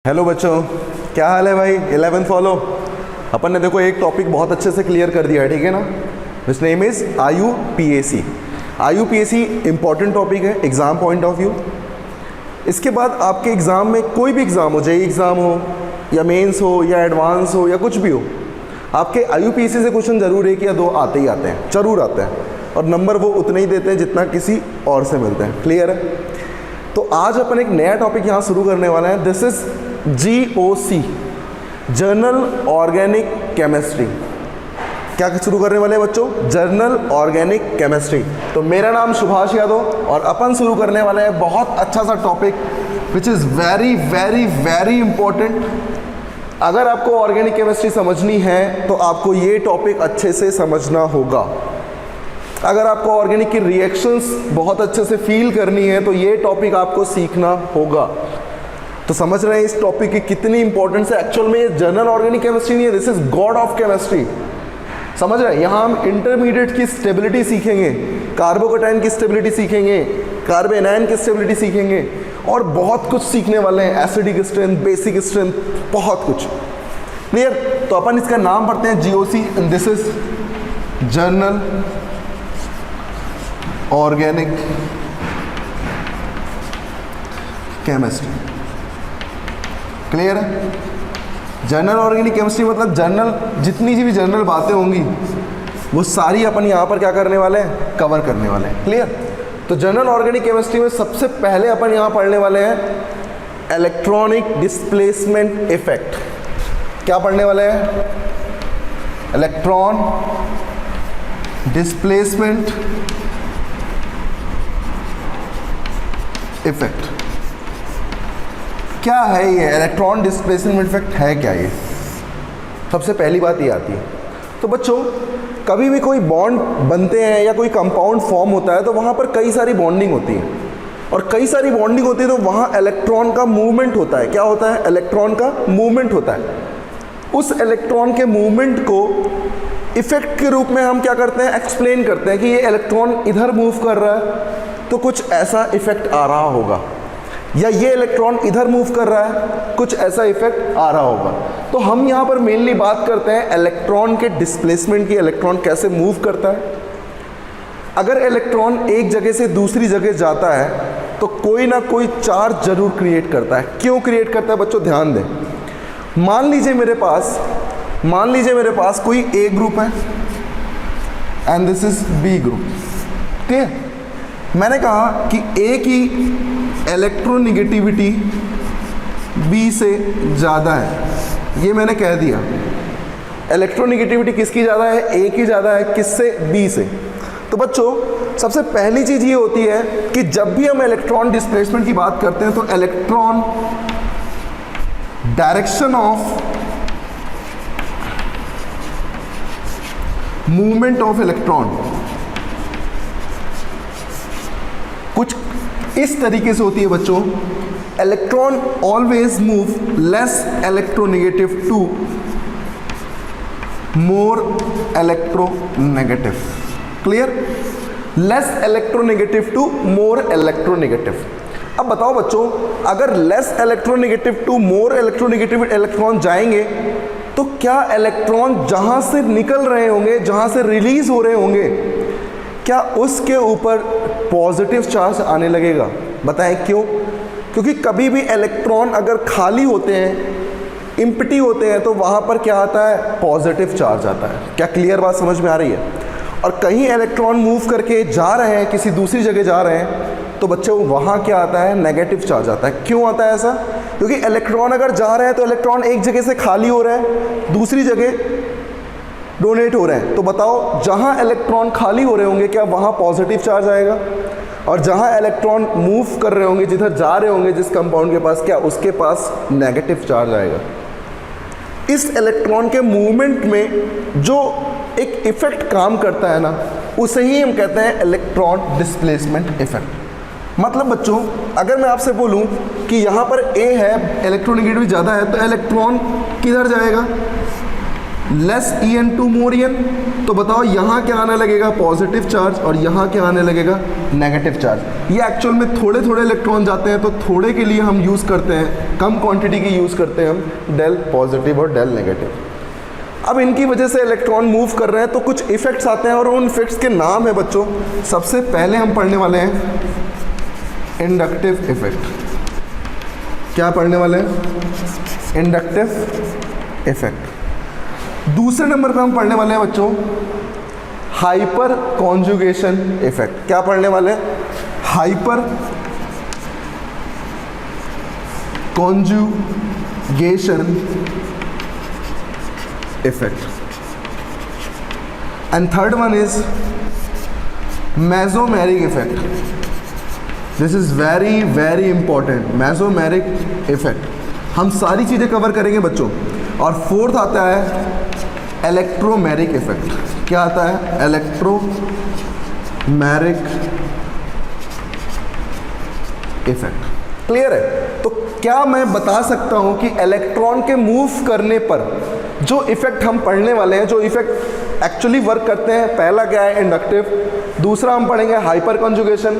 Hello बच्चों, क्या हाल है भाई। 11th follow. अपन ने देखो एक टॉपिक बहुत अच्छे से क्लियर कर दिया है, ठीक है ना। Which name is IUPAC। IUPAC important topic है एग्जाम पॉइंट ऑफ व्यू। इसके बाद आपके एग्जाम में कोई भी एग्जाम हो, JEE एग्जाम हो या मेंस हो या एडवांस हो या कुछ भी हो, आपके IUPAC से क्वेश्चन जरूर एक या दो आते ही आते हैं, जरूर आते हैं। और नंबर वो उतने ही देते हैं जितना किसी और से मिलते हैं। क्लियर है। तो आज अपन एक नया टॉपिक यहाँ शुरू करने वाला है। This is GOC, journal organic chemistry. क्या शुरू करने वाले हैं बच्चों? Journal organic chemistry. तो मेरा नाम सुभाष यादव और अपन शुरू करने वाले हैं बहुत अच्छा सा topic which is very very very important. अगर आपको ऑर्गेनिक केमिस्ट्री समझनी है तो आपको ये टॉपिक अच्छे से समझना होगा। अगर आपको ऑर्गेनिक की रिएक्शंस बहुत अच्छे से फील करनी है तो ये टॉपिक आपको सीखना होगा। तो समझ रहे हैं इस टॉपिक की कितनी इंपॉर्टेंस है। एक्चुअल में ये जनरल ऑर्गेनिक केमिस्ट्री नहीं है, this is God of chemistry. समझ रहे हैं। यहाँ हम इंटरमीडिएट की स्टेबिलिटी सीखेंगे, कार्बोकैटायन की स्टेबिलिटी सीखेंगे, कार्बोनाइन की स्टेबिलिटी सीखेंगे और बहुत कुछ सीखने वाले हैं। एसिडिक स्ट्रेंथ, बेसिक स्ट्रेंथ, बहुत कुछ। क्लियर। तो अपन इसका नाम पढ़ते हैं GOC and this is journal organic chemistry. Clear है। जर्नल ऑर्गेनिक केमिस्ट्री मतलब जर्नल, जितनी भी जर्नल बातें होंगी वो सारी अपन यहाँ पर क्या करने वाले हैं, कवर करने वाले हैं। क्लियर। तो जर्नल ऑर्गेनिक केमिस्ट्री में सबसे पहले अपन यहाँ पढ़ने वाले हैं इलेक्ट्रॉनिक डिस्प्लेसमेंट इफेक्ट। क्या पढ़ने वाले हैं? Electron displacement effect. क्या है ये इलेक्ट्रॉन डिस्प्लेसमेंट इफेक्ट? है क्या ये? सबसे पहली बात ये आती है। तो बच्चों, कभी भी कोई बॉन्ड बनते हैं या कोई कंपाउंड फॉर्म होता है तो वहाँ पर कई सारी बॉन्डिंग होती है और कई सारी बॉन्डिंग होती है तो वहाँ इलेक्ट्रॉन का मूवमेंट होता है। क्या होता है? इलेक्ट्रॉन का मूवमेंट होता है। उस इलेक्ट्रॉन के मूवमेंट को इफेक्ट के रूप में हम क्या करते हैं, एक्सप्लेन करते हैं कि ये इलेक्ट्रॉन इधर मूव कर रहा है तो कुछ ऐसा इफेक्ट आ रहा होगा, या ये इलेक्ट्रॉन इधर मूव कर रहा है कुछ ऐसा इफेक्ट आ रहा होगा। तो हम यहाँ पर मेनली बात करते हैं इलेक्ट्रॉन के डिस्प्लेसमेंट की। इलेक्ट्रॉन कैसे मूव करता है। अगर इलेक्ट्रॉन एक जगह से दूसरी जगह जाता है तो कोई ना कोई चार्ज जरूर क्रिएट करता है। क्यों क्रिएट करता है बच्चों? ध्यान दें। मान लीजिए मेरे पास कोई A ग्रुप है and this is B group. ठीक है। मैंने कहा कि A की इलेक्ट्रोनिगेटिविटी B से ज़्यादा है। ये मैंने कह दिया। इलेक्ट्रोनिगेटिविटी किसकी ज़्यादा है? A की ज़्यादा है। किससे? B से। तो बच्चों, सबसे पहली चीज़ ये होती है कि जब भी हम इलेक्ट्रॉन डिस्प्लेसमेंट की बात करते हैं तो electron direction of movement of electron कुछ इस तरीके से होती है बच्चों। Electron always move less electronegative to more electronegative. Clear. Less electronegative to more electronegative. अब बताओ बच्चों, अगर less electronegative to more electronegative electron जाएंगे तो क्या इलेक्ट्रॉन जहां से निकल रहे होंगे, जहां से रिलीज हो रहे होंगे, क्या उसके ऊपर पॉजिटिव चार्ज आने लगेगा? बताएं क्यों? क्योंकि कभी भी इलेक्ट्रॉन अगर खाली होते हैं, इम्प्टी होते हैं, तो वहाँ पर क्या आता है? पॉजिटिव चार्ज आता है। क्या क्लियर बात समझ में आ रही है? और कहीं इलेक्ट्रॉन मूव करके जा रहे हैं, किसी दूसरी जगह जा रहे हैं, तो बच्चों वहाँ क्या आता है? नेगेटिव चार्ज आता है। क्यों आता है ऐसा? क्योंकि इलेक्ट्रॉन अगर जा रहे हैं तो इलेक्ट्रॉन एक जगह से खाली हो रहा है, दूसरी जगह डोनेट हो रहे हैं। तो बताओ, जहाँ इलेक्ट्रॉन खाली हो रहे होंगे क्या वहाँ पॉजिटिव चार्ज आएगा? और जहाँ इलेक्ट्रॉन मूव कर रहे होंगे, जिधर जा रहे होंगे जिस कंपाउंड के पास, क्या उसके पास नेगेटिव चार्ज आएगा? इस इलेक्ट्रॉन के मूवमेंट में जो एक इफेक्ट काम करता है ना, उसे ही हम कहते हैं इलेक्ट्रॉन डिस्प्लेसमेंट इफेक्ट। मतलब बच्चों, अगर मैं आपसे बोलूं कि यहाँ पर A है, इलेक्ट्रोनेगेटिविटी ज़्यादा है, तो इलेक्ट्रॉन किधर जाएगा? Less EN to more EN, तो बताओ यहाँ क्या आने लगेगा, पॉजिटिव चार्ज, और यहाँ क्या आने लगेगा, नेगेटिव चार्ज। ये एक्चुअल में थोड़े थोड़े इलेक्ट्रॉन जाते हैं, तो थोड़े के लिए हम यूज़ करते हैं, कम क्वांटिटी की यूज़ करते हैं हम डेल पॉजिटिव और डेल नेगेटिव। अब इनकी वजह से इलेक्ट्रॉन मूव कर रहे हैं तो कुछ इफेक्ट्स आते हैं, और उन इफेक्ट्स के नाम है बच्चों, सबसे पहले हम पढ़ने वाले हैं इंडक्टिव इफेक्ट। क्या पढ़ने वाले हैं, इंडक्टिव इफेक्ट। दूसरे नंबर पे हम पढ़ने वाले हैं बच्चों हाइपर कॉन्जुगेशन इफेक्ट। क्या पढ़ने वाले हैं, hyper conjugation effect. And third one is mesomeric effect. This is very very important, mesomeric effect. हम सारी चीज़ें कवर करेंगे बच्चों। और फोर्थ आता है इलेक्ट्रोमेरिक इफेक्ट। क्या आता है, इलेक्ट्रोमेरिक इफेक्ट। क्लियर है? तो क्या मैं बता सकता हूं कि इलेक्ट्रॉन के मूव करने पर जो इफेक्ट हम पढ़ने वाले हैं, जो इफेक्ट एक्चुअली वर्क करते हैं, पहला क्या है, इंडक्टिव, दूसरा हम पढ़ेंगे हाइपर कॉन्जुगेशन,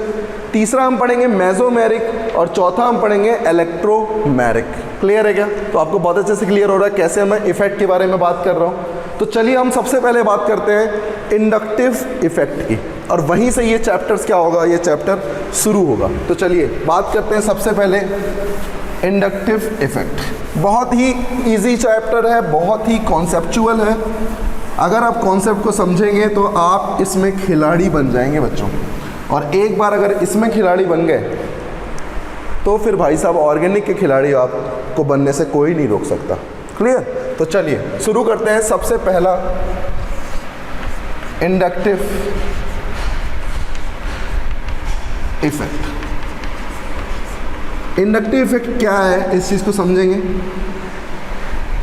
तीसरा हम पढ़ेंगे मेसोमेरिक, और चौथा हम पढ़ेंगे इलेक्ट्रोमेरिक। क्लियर है क्या? तो आपको बहुत अच्छे से क्लियर हो रहा है कैसे मैं इफेक्ट के बारे में बात कर रहा हूँ। तो चलिए हम सबसे पहले बात करते हैं इंडक्टिव इफेक्ट की, और वहीं से ये चैप्टर्स क्या होगा, ये चैप्टर शुरू होगा। तो चलिए बात करते हैं सबसे पहले इंडक्टिव इफेक्ट। बहुत ही इजी चैप्टर है, बहुत ही कॉन्सेप्चुअल है। अगर आप कॉन्सेप्ट को समझेंगे तो आप इसमें खिलाड़ी बन जाएंगे बच्चों, और एक बार अगर इसमें खिलाड़ी बन गए तो फिर भाई साहब ऑर्गेनिक के खिलाड़ी आपको बनने से कोई नहीं रोक सकता। क्लियर? तो चलिए शुरू करते हैं। सबसे पहला इंडक्टिव इफेक्ट। इंडक्टिव इफेक्ट क्या है, इस चीज़ को समझेंगे।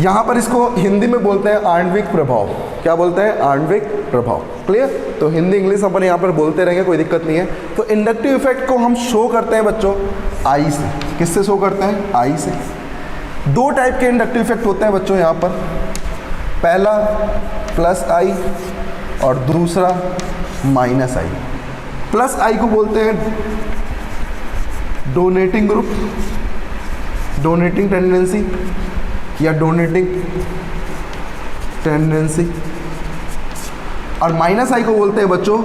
यहाँ पर इसको हिंदी में बोलते हैं आणविक प्रभाव। क्या बोलते हैं, आणविक प्रभाव। क्लियर? तो हिंदी इंग्लिश अपन यहाँ पर बोलते रहेंगे, कोई दिक्कत नहीं है। तो इंडक्टिव इफेक्ट को हम शो करते हैं बच्चों आई से। किससे शो करते हैं, आई से। दो टाइप के इंडक्टिव इफेक्ट होते हैं बच्चों यहाँ पर, पहला प्लस आई और दूसरा माइनस आई। प्लस आई को बोलते हैं डोनेटिंग ग्रुप, डोनेटिंग टेंडेंसी या डोनेटिंग टेंडेंसी, और माइनस आई को बोलते हैं बच्चों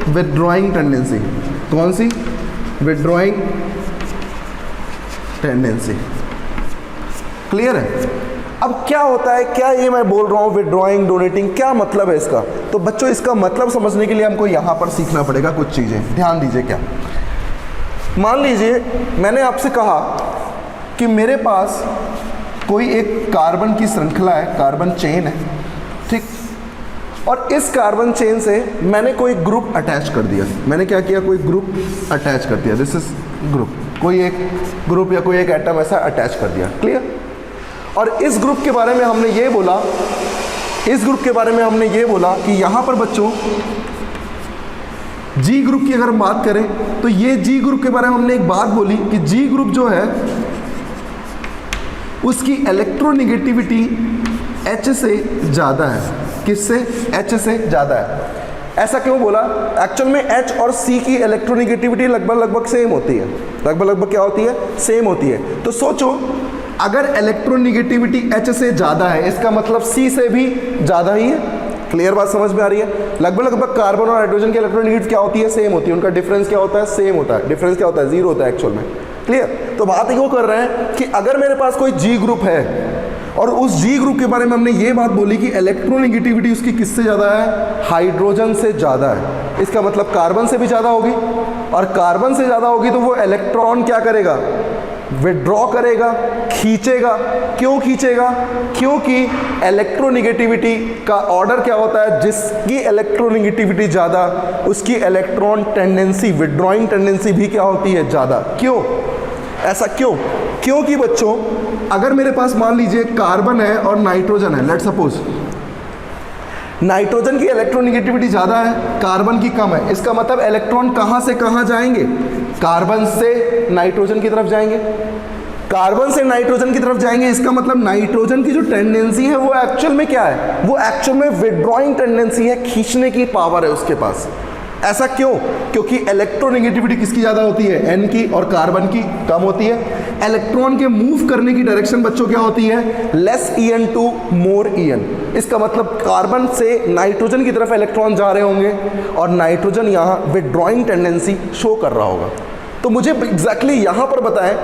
विथड्रॉइंग टेंडेंसी। कौन सी, विथड्रॉइंग टेंडेंसी। क्लियर है? अब क्या होता है, क्या ये मैं बोल रहा हूँ विथड्रॉइंग, डोनेटिंग, क्या मतलब है इसका? तो बच्चों इसका मतलब समझने के लिए हमको यहाँ पर सीखना पड़ेगा कुछ चीज़ें। ध्यान दीजिए। क्या, मान लीजिए मैंने आपसे कहा कि मेरे पास कोई एक कार्बन की श्रृंखला है, कार्बन चेन है, ठीक, और इस कार्बन चेन से मैंने कोई ग्रुप अटैच कर दिया। मैंने क्या किया, कोई ग्रुप अटैच कर दिया। दिस इज ग्रुप, कोई एक ग्रुप या कोई एक एटम ऐसा अटैच कर दिया। क्लियर? और इस ग्रुप के बारे में हमने ये बोला, इस ग्रुप के बारे में हमने ये बोला कि यहाँ पर बच्चों जी ग्रुप की अगर हम बात करें तो ये जी ग्रुप के बारे में हमने एक बात बोली कि जी ग्रुप जो है उसकी इलेक्ट्रोनेगेटिविटी H से ज़्यादा है। किससे? H से ज़्यादा है। ऐसा क्यों बोला? एक्चुअल में H और C की इलेक्ट्रोनेगेटिविटी लगभग सेम होती है। लगभग क्या होती है? सेम होती है। तो सोचो अगर इलेक्ट्रोनेगेटिविटी H से ज़्यादा है, इसका मतलब C से भी ज़्यादा ही है। क्लियर बात समझ में आ रही है? लगभग कार्बन और हाइड्रोजन की इलेक्ट्रोनेगेटिविटी क्या होती है? सेम होती है। उनका डिफरेंस क्या होता है? सेम होता है। डिफरेंस क्या होता है? जीरो होता है एक्चुअल में। क्लियर? तो बात ये कर रहे हैं कि अगर मेरे पास कोई जी ग्रुप है और उस जी ग्रुप के बारे में हमने ये बात बोली कि इलेक्ट्रोनेगेटिविटी उसकी किससे ज़्यादा है? हाइड्रोजन से ज़्यादा है। इसका मतलब कार्बन से भी ज़्यादा होगी, और कार्बन से ज़्यादा होगी तो वो इलेक्ट्रॉन क्या करेगा? विड्रॉ करेगा, खींचेगा। क्यों खींचेगा? क्योंकि इलेक्ट्रोनेगेटिविटी का ऑर्डर क्या होता है? जिसकी इलेक्ट्रोनेगेटिविटी ज़्यादा उसकी इलेक्ट्रॉन टेंडेंसी, विड्रॉइंग टेंडेंसी भी क्या होती है? ज़्यादा। क्यों? ऐसा क्यों? क्योंकि बच्चों अगर मेरे पास मान लीजिए कार्बन है और नाइट्रोजन है, लेट्स सपोज नाइट्रोजन की इलेक्ट्रोनेगेटिविटी ज़्यादा है, कार्बन की कम है, इसका मतलब इलेक्ट्रॉन कहाँ से कहाँ जाएंगे? कार्बन से नाइट्रोजन की तरफ जाएंगे। कार्बन से नाइट्रोजन की तरफ जाएंगे, इसका मतलब नाइट्रोजन की जो टेंडेंसी है वो एक्चुअल में क्या है, वो एक्चुअल में विड्रॉइंग टेंडेंसी है, खींचने की पावर है उसके पास। ऐसा क्यों? क्योंकि इलेक्ट्रोनेगेटिविटी किसकी ज़्यादा होती है, एन की, और कार्बन की कम होती है। इलेक्ट्रॉन के मूव करने की डायरेक्शन बच्चों क्या होती है, less En to more En। इसका मतलब कार्बन से नाइट्रोजन की तरफ इलेक्ट्रॉन जा रहे होंगे और नाइट्रोजन यहाँ विड्रॉइंग टेंडेंसी शो कर रहा होगा। तो मुझे एग्जैक्टली यहाँ पर बताएं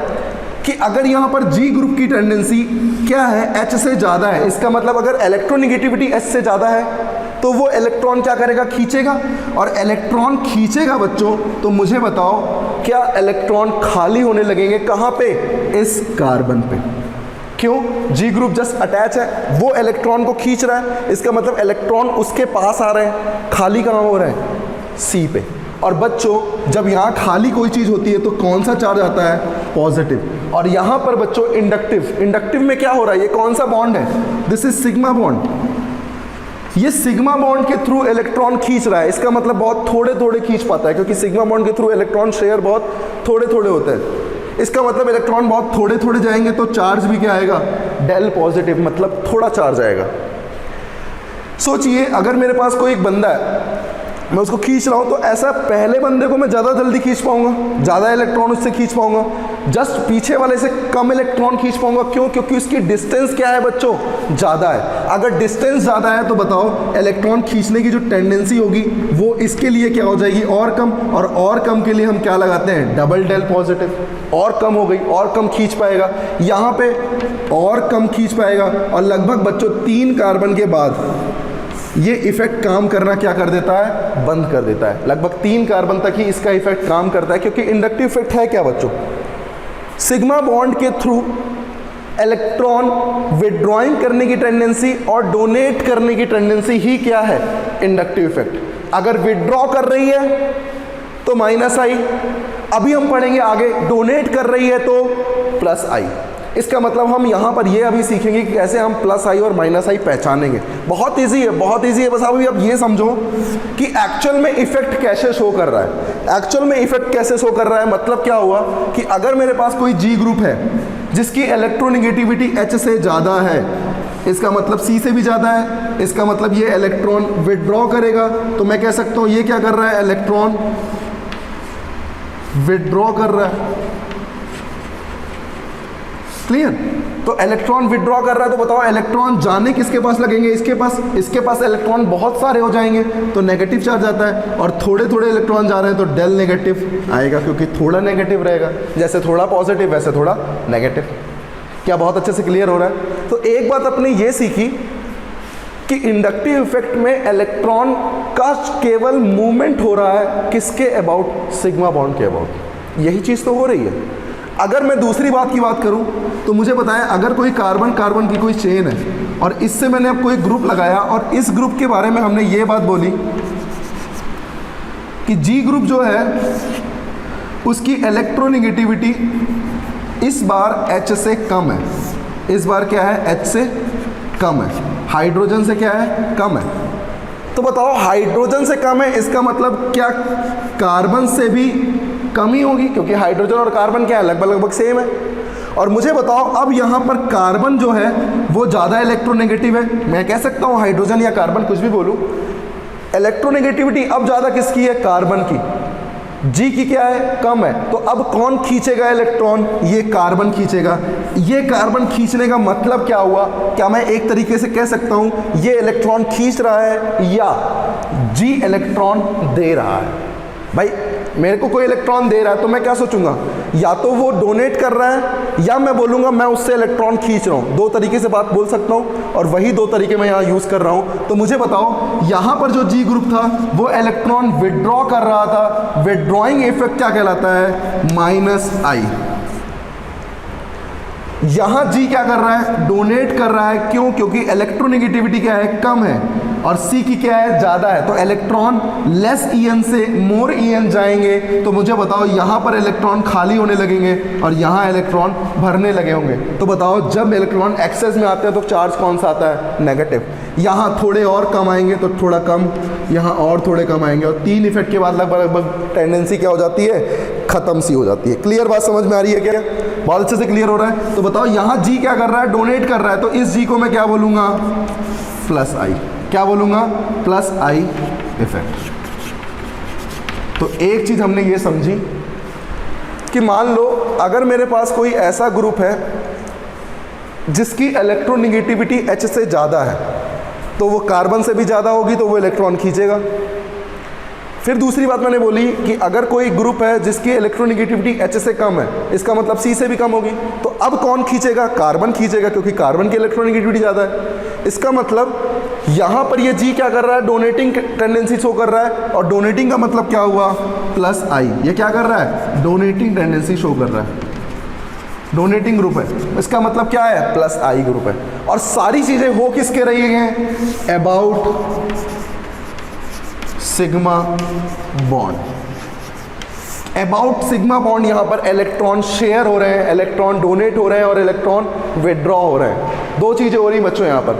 कि अगर यहाँ पर G ग्रुप की टेंडेंसी क्या है, H से ज़्यादा है, इसका मतलब अगर इलेक्ट्रोनेगेटिविटी H से ज़्यादा है तो वो इलेक्ट्रॉन क्या करेगा, खींचेगा। और इलेक्ट्रॉन खींचेगा बच्चों, तो मुझे बताओ क्या इलेक्ट्रॉन खाली होने लगेंगे, कहाँ पे, इस कार्बन पे। क्यों? G ग्रुप जस्ट अटैच है, वो इलेक्ट्रॉन को खींच रहा है, इसका मतलब इलेक्ट्रॉन उसके पास आ रहे हैं, खाली कहाँ हो रहे हैं, C पे। और बच्चों जब यहाँ खाली कोई चीज़ होती है तो कौन सा चार्ज आता है, पॉजिटिव। और यहाँ पर बच्चों इंडक्टिव, इंडक्टिव में क्या हो रहा है, ये कौन सा बॉन्ड है, दिस इज सिग्मा बॉन्ड। ये सिग्मा बॉन्ड के थ्रू इलेक्ट्रॉन खींच रहा है, इसका मतलब बहुत थोड़े थोड़े खींच पाता है, क्योंकि सिग्मा बॉन्ड के थ्रू इलेक्ट्रॉन शेयर बहुत थोड़े थोड़े होते हैं। इसका मतलब इलेक्ट्रॉन बहुत थोड़े थोड़े जाएंगे तो चार्ज भी क्या आएगा, डेल पॉजिटिव, मतलब थोड़ा चार्ज आएगा। सोचिए अगर मेरे पास कोई एक बंदा है, मैं उसको खींच रहा हूँ, तो ऐसा पहले बंदे को मैं ज़्यादा जल्दी खींच पाऊंगा, ज़्यादा इलेक्ट्रॉन उससे खींच पाऊंगा, जस्ट पीछे वाले से कम इलेक्ट्रॉन खींच पाऊंगा। क्यों? क्योंकि उसकी डिस्टेंस क्या है बच्चों, ज़्यादा है। अगर डिस्टेंस ज़्यादा है तो बताओ इलेक्ट्रॉन खींचने की जो टेंडेंसी होगी वो इसके लिए क्या हो जाएगी, और कम। और कम के लिए हम क्या लगाते हैं, डबल डेल पॉजिटिव। और कम हो गई, और कम खींच पाएगा, यहाँ पे और कम खींच पाएगा। और लगभग बच्चों 3 कार्बन के बाद ये इफेक्ट काम करना क्या कर देता है, बंद कर देता है। लगभग 3 कार्बन तक ही इसका इफेक्ट काम करता है, क्योंकि इंडक्टिव इफेक्ट है क्या बच्चों, सिग्मा बॉन्ड के थ्रू इलेक्ट्रॉन विड्रॉइंग करने की टेंडेंसी और डोनेट करने की टेंडेंसी ही क्या है, इंडक्टिव इफेक्ट। अगर विड्रॉ कर रही है तो माइनस आई, अभी हम पढ़ेंगे आगे, डोनेट कर रही है तो प्लस आई। इसका मतलब हम यहाँ पर ये अभी सीखेंगे कि कैसे हम प्लस आई और माइनस आई पहचानेंगे। बहुत इजी है, बहुत इजी है। बस अभी अब ये समझो कि एक्चुअल में इफेक्ट कैसे शो कर रहा है। एक्चुअल में इफेक्ट कैसे शो कर रहा है, मतलब क्या हुआ कि अगर मेरे पास कोई G ग्रुप है जिसकी इलेक्ट्रोनेगेटिविटी H से ज़्यादा है, इसका मतलब C से भी ज़्यादा है, इसका मतलब ये इलेक्ट्रॉन विड्रॉ करेगा। तो मैं कह सकता हूँ ये क्या कर रहा है, इलेक्ट्रॉन विड्रॉ कर रहा है। क्लियर? तो इलेक्ट्रॉन विड्रॉ कर रहा है, तो बताओ इलेक्ट्रॉन जाने किसके पास लगेंगे, इसके पास। इसके पास इलेक्ट्रॉन बहुत सारे हो जाएंगे तो नेगेटिव चार्ज आता है, और थोड़े थोड़े इलेक्ट्रॉन जा रहे हैं तो डेल नेगेटिव आएगा, क्योंकि थोड़ा नेगेटिव रहेगा। जैसे थोड़ा पॉजिटिव वैसे थोड़ा नेगेटिव। क्या बहुत अच्छे से क्लियर हो रहा है? तो एक बात अपने ये सीखी कि इंडक्टिव इफेक्ट में इलेक्ट्रॉन का केवल मूवमेंट हो रहा है किसके अबाउट, सिग्मा बॉन्ड के अबाउट। यही चीज़ तो हो रही है। अगर मैं दूसरी बात की बात करूं तो मुझे बताएं, अगर कोई कार्बन कार्बन की कोई चेन है और इससे मैंने अब कोई ग्रुप लगाया, और इस ग्रुप के बारे में हमने ये बात बोली कि G ग्रुप जो है उसकी इलेक्ट्रोनेगेटिविटी इस बार H से कम है। इस बार क्या है, H से कम है, हाइड्रोजन से क्या है, कम है। तो बताओ हाइड्रोजन से कम है, इसका मतलब क्या कार्बन से भी कम ही होगी, क्योंकि हाइड्रोजन और कार्बन क्या है, लगभग लगभग सेम है। और मुझे बताओ अब यहाँ पर कार्बन जो है वो ज़्यादा इलेक्ट्रोनेगेटिव है। मैं कह सकता हूँ हाइड्रोजन या कार्बन, कुछ भी बोलूँ, इलेक्ट्रोनेगेटिविटी अब ज़्यादा किसकी है, कार्बन की। G की क्या है, कम है। तो अब कौन खींचेगा इलेक्ट्रॉन, ये कार्बन खींचेगा। ये कार्बन खींचने का मतलब क्या हुआ, क्या मैं एक तरीके से कह सकता हूँ ये इलेक्ट्रॉन खींच रहा है या G इलेक्ट्रॉन दे रहा है। भाई मेरे को कोई इलेक्ट्रॉन दे रहा है तो मैं क्या सोचूंगा, या तो वो डोनेट कर रहा है या मैं बोलूँगा मैं उससे इलेक्ट्रॉन खींच रहा हूँ। 2 तरीके से बात बोल सकता हूँ, और वही 2 तरीके मैं यहाँ यूज़ कर रहा हूँ। तो मुझे बताओ यहाँ पर जो G ग्रुप था वो इलेक्ट्रॉन विड्रॉ कर रहा था। विड्रॉइंग इफेक्ट क्या कहलाता है, माइनस आई। यहाँ G क्या कर रहा है, डोनेट कर रहा है। क्यों? क्योंकि इलेक्ट्रोनेगेटिविटी क्या है, कम है, और C की क्या है, ज़्यादा है। तो इलेक्ट्रॉन लेस En से मोर En जाएंगे। तो मुझे बताओ यहाँ पर इलेक्ट्रॉन खाली होने लगेंगे और यहाँ इलेक्ट्रॉन भरने लगे होंगे। तो बताओ जब इलेक्ट्रॉन एक्सेस में आते हैं तो चार्ज कौन सा आता है, नेगेटिव। यहाँ थोड़े और कम आएंगे तो थोड़ा कम, यहाँ और थोड़े कम आएंगे, और 3 इफेक्ट के बाद लगभग टेंडेंसी क्या हो जाती है, खत्म सी हो जाती है। क्लियर बात समझ में आ रही है क्या? बहुत अच्छे से क्लियर हो रहा है। तो बताओ यहाँ जी क्या कर रहा है, डोनेट कर रहा है, तो इस जी को मैं क्या बोलूँगा, प्लस आई। क्या बोलूँगा, प्लस आई इफेक्ट। तो एक चीज़ हमने ये समझी कि मान लो अगर मेरे पास कोई ऐसा ग्रुप है जिसकी इलेक्ट्रोनेगेटिविटी H से ज़्यादा है, तो वो कार्बन से भी ज़्यादा होगी तो वो इलेक्ट्रॉन खींचेगा। फिर दूसरी बात मैंने बोली कि अगर कोई ग्रुप है जिसकी इलेक्ट्रोनेगेटिविटी H से कम है, इसका मतलब C से भी कम होगी, तो अब कौन खींचेगा, कार्बन खींचेगा, क्योंकि कार्बन की इलेक्ट्रोनेगेटिविटी ज़्यादा है। इसका मतलब यहाँ पर ये G क्या कर रहा है, डोनेटिंग टेंडेंसी शो कर रहा है, और डोनेटिंग का मतलब क्या हुआ, प्लस आई। ये क्या कर रहा है, डोनेटिंग टेंडेंसी शो कर रहा है, डोनेटिंग ग्रुप है, इसका मतलब क्या है, प्लस आई ग्रुप है। और सारी चीज़ें हो किसके रही हैं, about sigma bond. About sigma bond, यहाँ पर इलेक्ट्रॉन शेयर हो रहे हैं, इलेक्ट्रॉन डोनेट हो रहे हैं और इलेक्ट्रॉन विड्रॉ हो रहे हैं। दो चीज़ें हो रही बच्चों यहाँ पर।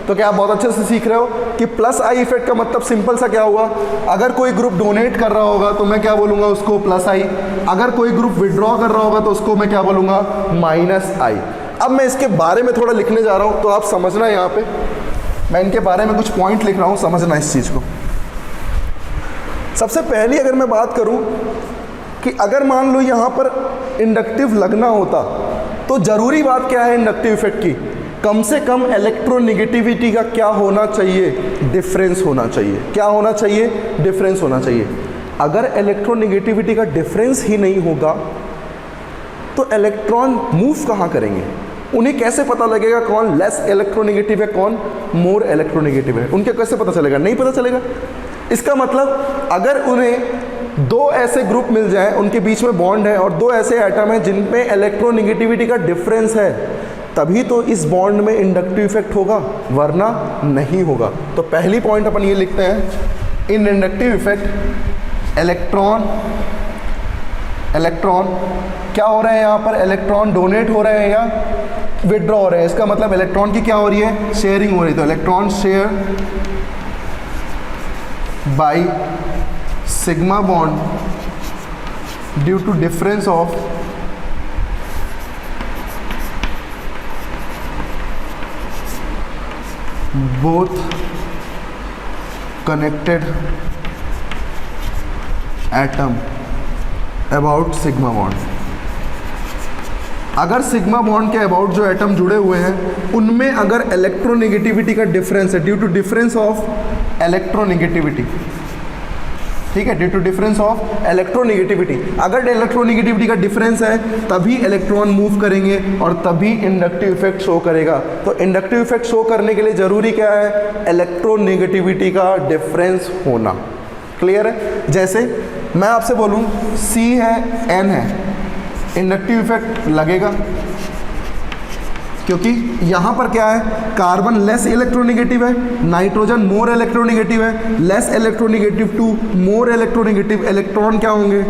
तो क्या आप बहुत अच्छे से सीख रहे हो कि प्लस आई इफेक्ट का मतलब सिंपल सा क्या हुआ, अगर कोई ग्रुप डोनेट कर रहा होगा तो मैं क्या बोलूँगा, उसको प्लस आई। अगर कोई ग्रुप विड्रॉ कर रहा होगा तो उसको मैं क्या बोलूँगा, माइनस आई। अब मैं इसके बारे में थोड़ा लिखने जा रहा हूँ, तो आप समझना, यहाँ पे मैं इनके बारे में कुछ पॉइंट लिख रहा हूँ, समझना इस चीज़ को। सबसे पहली अगर मैं बात करूं कि अगर मान लो यहाँ पर इंडक्टिव लगना होता, तो ज़रूरी बात क्या है इंडक्टिव इफेक्ट की, कम से कम इलेक्ट्रोनेगेटिविटी का क्या होना चाहिए, डिफरेंस होना चाहिए। क्या होना चाहिए, डिफरेंस होना चाहिए। अगर इलेक्ट्रोनेगेटिविटी का डिफरेंस ही नहीं होगा तो इलेक्ट्रॉन मूव कहाँ करेंगे, उन्हें कैसे पता लगेगा कौन लेस इलेक्ट्रोनेगेटिव है, कौन मोर इलेक्ट्रोनेगेटिव है, उनके कैसे पता चलेगा, नहीं पता चलेगा। इसका मतलब अगर उन्हें दो ऐसे ग्रुप मिल जाएं, उनके बीच में बॉन्ड है और दो ऐसे एटम हैं जिन पे इलेक्ट्रोनेगेटिविटी का डिफरेंस है, तभी तो इस बॉन्ड में इंडक्टिव इफेक्ट होगा, वरना नहीं होगा। तो पहली पॉइंट अपन ये लिखते हैं, इन इंडक्टिव इफेक्ट इलेक्ट्रॉन क्या हो रहे हैं, यहाँ पर इलेक्ट्रॉन डोनेट हो रहे हैं या विड्रॉ हो रहे हैं। इसका मतलब इलेक्ट्रॉन की क्या हो रही है, शेयरिंग हो रही है। तो electron share by sigma bond due to difference of both connected atom about sigma bond। अगर सिग्मा बॉन्ड के अबाउट जो एटम जुड़े हुए हैं उनमें अगर इलेक्ट्रोनेगेटिविटी का डिफरेंस है, due to difference of electronegativity, ठीक है, due to difference of electronegativity, अगर इलेक्ट्रोनेगेटिविटी का डिफरेंस है तभी इलेक्ट्रॉन मूव करेंगे और तभी इंडक्टिव इफेक्ट शो करेगा। तो इंडक्टिव इफेक्ट शो करने के लिए ज़रूरी क्या है, इलेक्ट्रोनेगेटिविटी का डिफरेंस होना। क्लियर है? जैसे मैं आपसे बोलूँ C है N है, इंडक्टिव इफेक्ट लगेगा, क्योंकि यहाँ पर क्या है, कार्बन लेस इलेक्ट्रोनेगेटिव है, नाइट्रोजन मोर इलेक्ट्रोनेगेटिव है, less electronegative to more electronegative, electron क्या होंगे,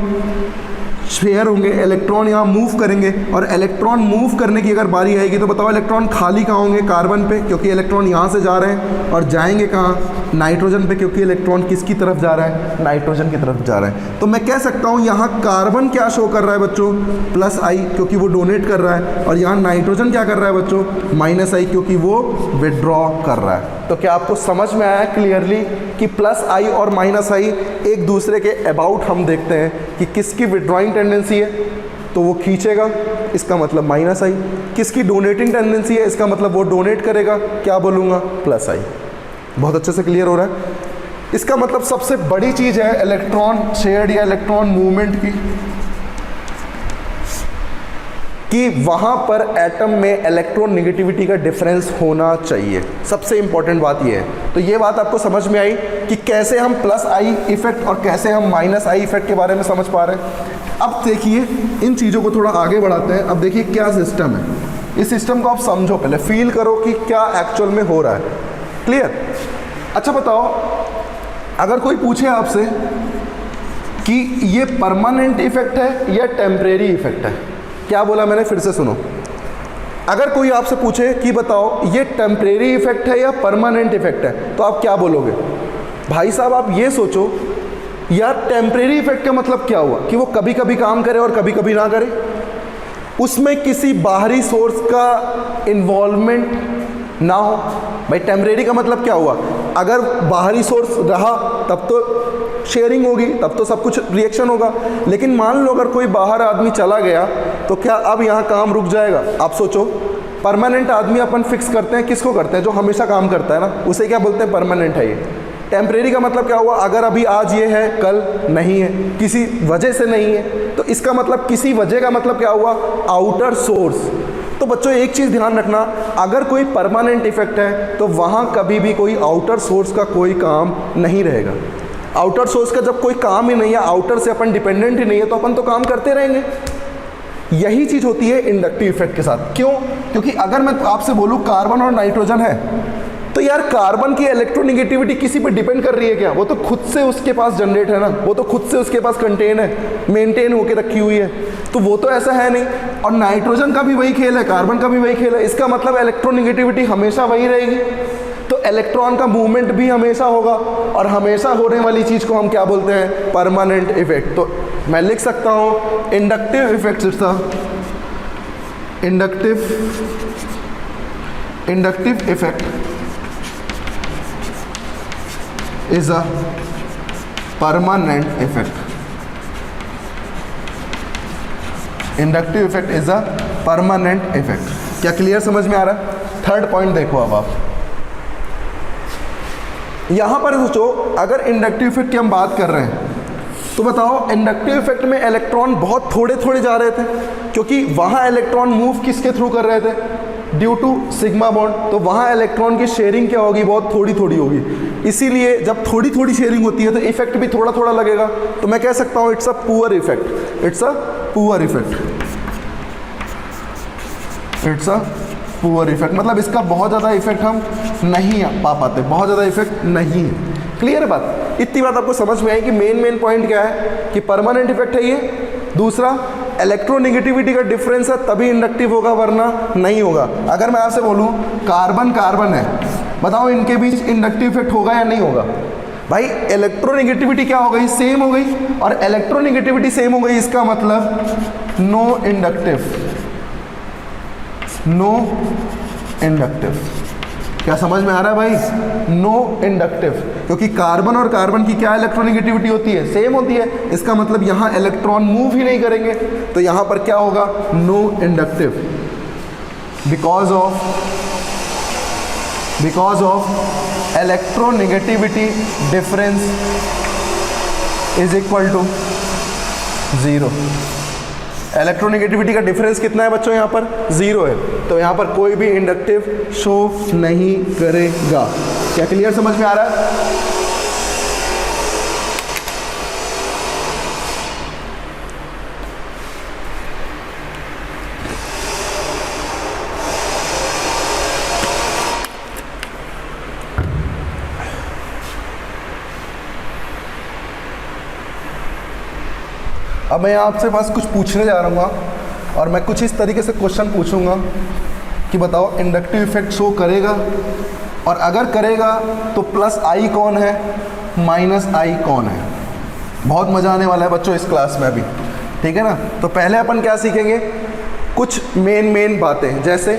शेयर होंगे, इलेक्ट्रॉन यहाँ मूव करेंगे। और इलेक्ट्रॉन मूव करने की अगर बारी आएगी तो बताओ इलेक्ट्रॉन खाली कहाँ होंगे, कार्बन पे, क्योंकि इलेक्ट्रॉन यहाँ से जा रहे हैं, और जाएंगे कहाँ, नाइट्रोजन पे, क्योंकि इलेक्ट्रॉन किसकी तरफ जा रहा है, नाइट्रोजन की तरफ जा रहा है। तो मैं कह सकता हूँ यहाँ कार्बन क्या शो कर रहा है बच्चों, प्लस आई, क्योंकि वो डोनेट कर रहा है, और यहाँ नाइट्रोजन क्या कर रहा है बच्चों, माइनस आई, क्योंकि वो विड्रॉ कर रहा है। तो क्या आपको समझ में आया क्लियरली कि प्लस आई और माइनस आई एक दूसरे के अबाउट हम देखते हैं कि किसकी विड्रॉइंग टेंडेंसी है तो वो खींचेगा, इसका मतलब माइनस आई, किसकी डोनेटिंग टेंडेंसी है इसका मतलब वो डोनेट करेगा, क्या बोलूँगा, प्लस आई। बहुत अच्छे से क्लियर हो रहा है। इसका मतलब सबसे बड़ी चीज़ है इलेक्ट्रॉन शेयर्ड या इलेक्ट्रॉन मूवमेंट कि वहाँ पर एटम में इलेक्ट्रॉन नेगेटिविटी का डिफरेंस होना चाहिए। सबसे इंपॉर्टेंट बात ये है। तो ये बात आपको समझ में आई कि कैसे हम प्लस आई इफेक्ट और कैसे हम माइनस आई इफेक्ट के बारे में समझ पा रहे हैं। अब देखिए इन चीज़ों को थोड़ा आगे बढ़ाते हैं। अब देखिए क्या सिस्टम है, इस सिस्टम को आप समझो, पहले फील करो कि क्या एक्चुअल में हो रहा है। क्लियर? अच्छा बताओ, अगर कोई पूछे आपसे कि ये परमानेंट इफेक्ट है या टेम्परेरी इफेक्ट है, क्या बोला मैंने, फिर से सुनो। अगर कोई आपसे पूछे कि बताओ ये टेम्परेरी इफेक्ट है या परमानेंट इफेक्ट है, तो आप क्या बोलोगे? भाई साहब आप ये सोचो यार टेम्परेरी इफेक्ट का मतलब क्या हुआ कि वो कभी कभी काम करे और कभी कभी ना करे, उसमें किसी बाहरी सोर्स का इन्वॉल्वमेंट ना हो। भाई टेम्परेरी का मतलब क्या हुआ, अगर बाहरी सोर्स रहा तब तो शेयरिंग होगी, तब तो सब कुछ रिएक्शन होगा। लेकिन मान लो अगर कोई बाहर आदमी चला गया तो क्या अब यहाँ काम रुक जाएगा? आप सोचो, परमानेंट आदमी अपन फिक्स करते हैं, किसको करते हैं? जो हमेशा काम करता है ना, उसे क्या बोलते हैं? परमानेंट है ये। टेम्परेरी का मतलब क्या हुआ, अगर अभी आज ये है कल नहीं है, किसी वजह से नहीं है, तो इसका मतलब किसी वजह का मतलब क्या हुआ? Outer source. तो बच्चों एक चीज़ ध्यान रखना, अगर कोई परमानेंट इफेक्ट है तो वहाँ कभी भी कोई आउटर सोर्स का कोई काम नहीं रहेगा। आउटर सोर्स का जब कोई काम ही नहीं है, आउटर से अपन डिपेंडेंट ही नहीं है, तो अपन तो काम करते रहेंगे। यही चीज़ होती है इंडक्टिव इफेक्ट के साथ। क्यों? क्योंकि अगर मैं आपसे बोलूँ कार्बन और नाइट्रोजन है, तो यार कार्बन की इलेक्ट्रोनेगेटिविटी किसी पे डिपेंड कर रही है क्या? वो तो खुद से उसके पास जनरेट है ना, वो तो खुद से उसके पास कंटेन है, मेंटेन होके रखी हुई है, तो वो तो ऐसा है नहीं। और नाइट्रोजन का भी वही खेल है, कार्बन का भी वही खेल है, इसका मतलब इलेक्ट्रोनेगेटिविटी हमेशा वही रहेगी। तो इलेक्ट्रॉन का मूवमेंट भी हमेशा होगा, और हमेशा होने वाली चीज़ को हम क्या बोलते हैं? Permanent effect. तो मैं लिख सकता हूँ inductive effect inductive effect is a permanent effect. Inductive effect is a permanent effect. क्या क्लियर समझ में आ रहा है? थर्ड पॉइंट देखो अब आप यहां पर सोचो, अगर इंडक्टिव इफेक्ट की हम बात कर रहे हैं तो बताओ इंडक्टिव इफेक्ट में इलेक्ट्रॉन बहुत थोड़े थोड़े जा रहे थे, क्योंकि वहां इलेक्ट्रॉन मूव किसके थ्रू कर रहे थे? Due to sigma bond. तो वहाँ इलेक्ट्रॉन की शेयरिंग क्या होगी? बहुत थोड़ी थोड़ी होगी। इसीलिए जब थोड़ी थोड़ी शेयरिंग होती है तो इफेक्ट भी थोड़ा थोड़ा लगेगा। तो मैं कह सकता हूँ it's a poor effect, it's a poor effect, it's a poor effect. मतलब इसका बहुत ज़्यादा इफेक्ट हम नहीं पा पाते, बहुत ज़्यादा इफेक्ट नहीं है। क्लियर है बात? इतनी बात आपको समझ में आई कि मेन पॉइंट क्या है कि परमानेंट इफेक्ट है ये। दूसरा, इलेक्ट्रोनेगेटिविटी का डिफरेंस है तभी इंडक्टिव होगा, वरना नहीं होगा। अगर मैं आपसे बोलूं कार्बन कार्बन है, बताओ इनके बीच इंडक्टिव इफेक्ट होगा या नहीं होगा? भाई इलेक्ट्रोनेगेटिविटी क्या हो गई? सेम हो गई। और इलेक्ट्रोनेगेटिविटी सेम हो गई, इसका मतलब नो इंडक्टिव, नो इंडक्टिव। क्या समझ में आ रहा है भाई? नो इंडक्टिव, क्योंकि कार्बन और कार्बन की क्या इलेक्ट्रोनेगेटिविटी होती है? सेम होती है। इसका मतलब यहाँ इलेक्ट्रॉन मूव ही नहीं करेंगे, तो यहाँ पर क्या होगा? No inductive, because of electronegativity difference is equal to 0। Electronegativity का डिफरेंस कितना है बच्चों? यहाँ पर 0 है, तो यहाँ पर कोई भी इंडक्टिव शो नहीं करेगा। क्या क्लियर समझ में आ रहा है? अब मैं आपसे पास कुछ पूछने जा रहा हूँ, और मैं कुछ इस तरीके से क्वेश्चन पूछूंगा कि बताओ इंडक्टिव इफेक्ट शो करेगा, और अगर करेगा तो प्लस आई कौन है, माइनस आई कौन है। बहुत मज़ा आने वाला है बच्चों इस क्लास में अभी, ठीक है ना। तो पहले अपन क्या सीखेंगे? कुछ मेन बातें, जैसे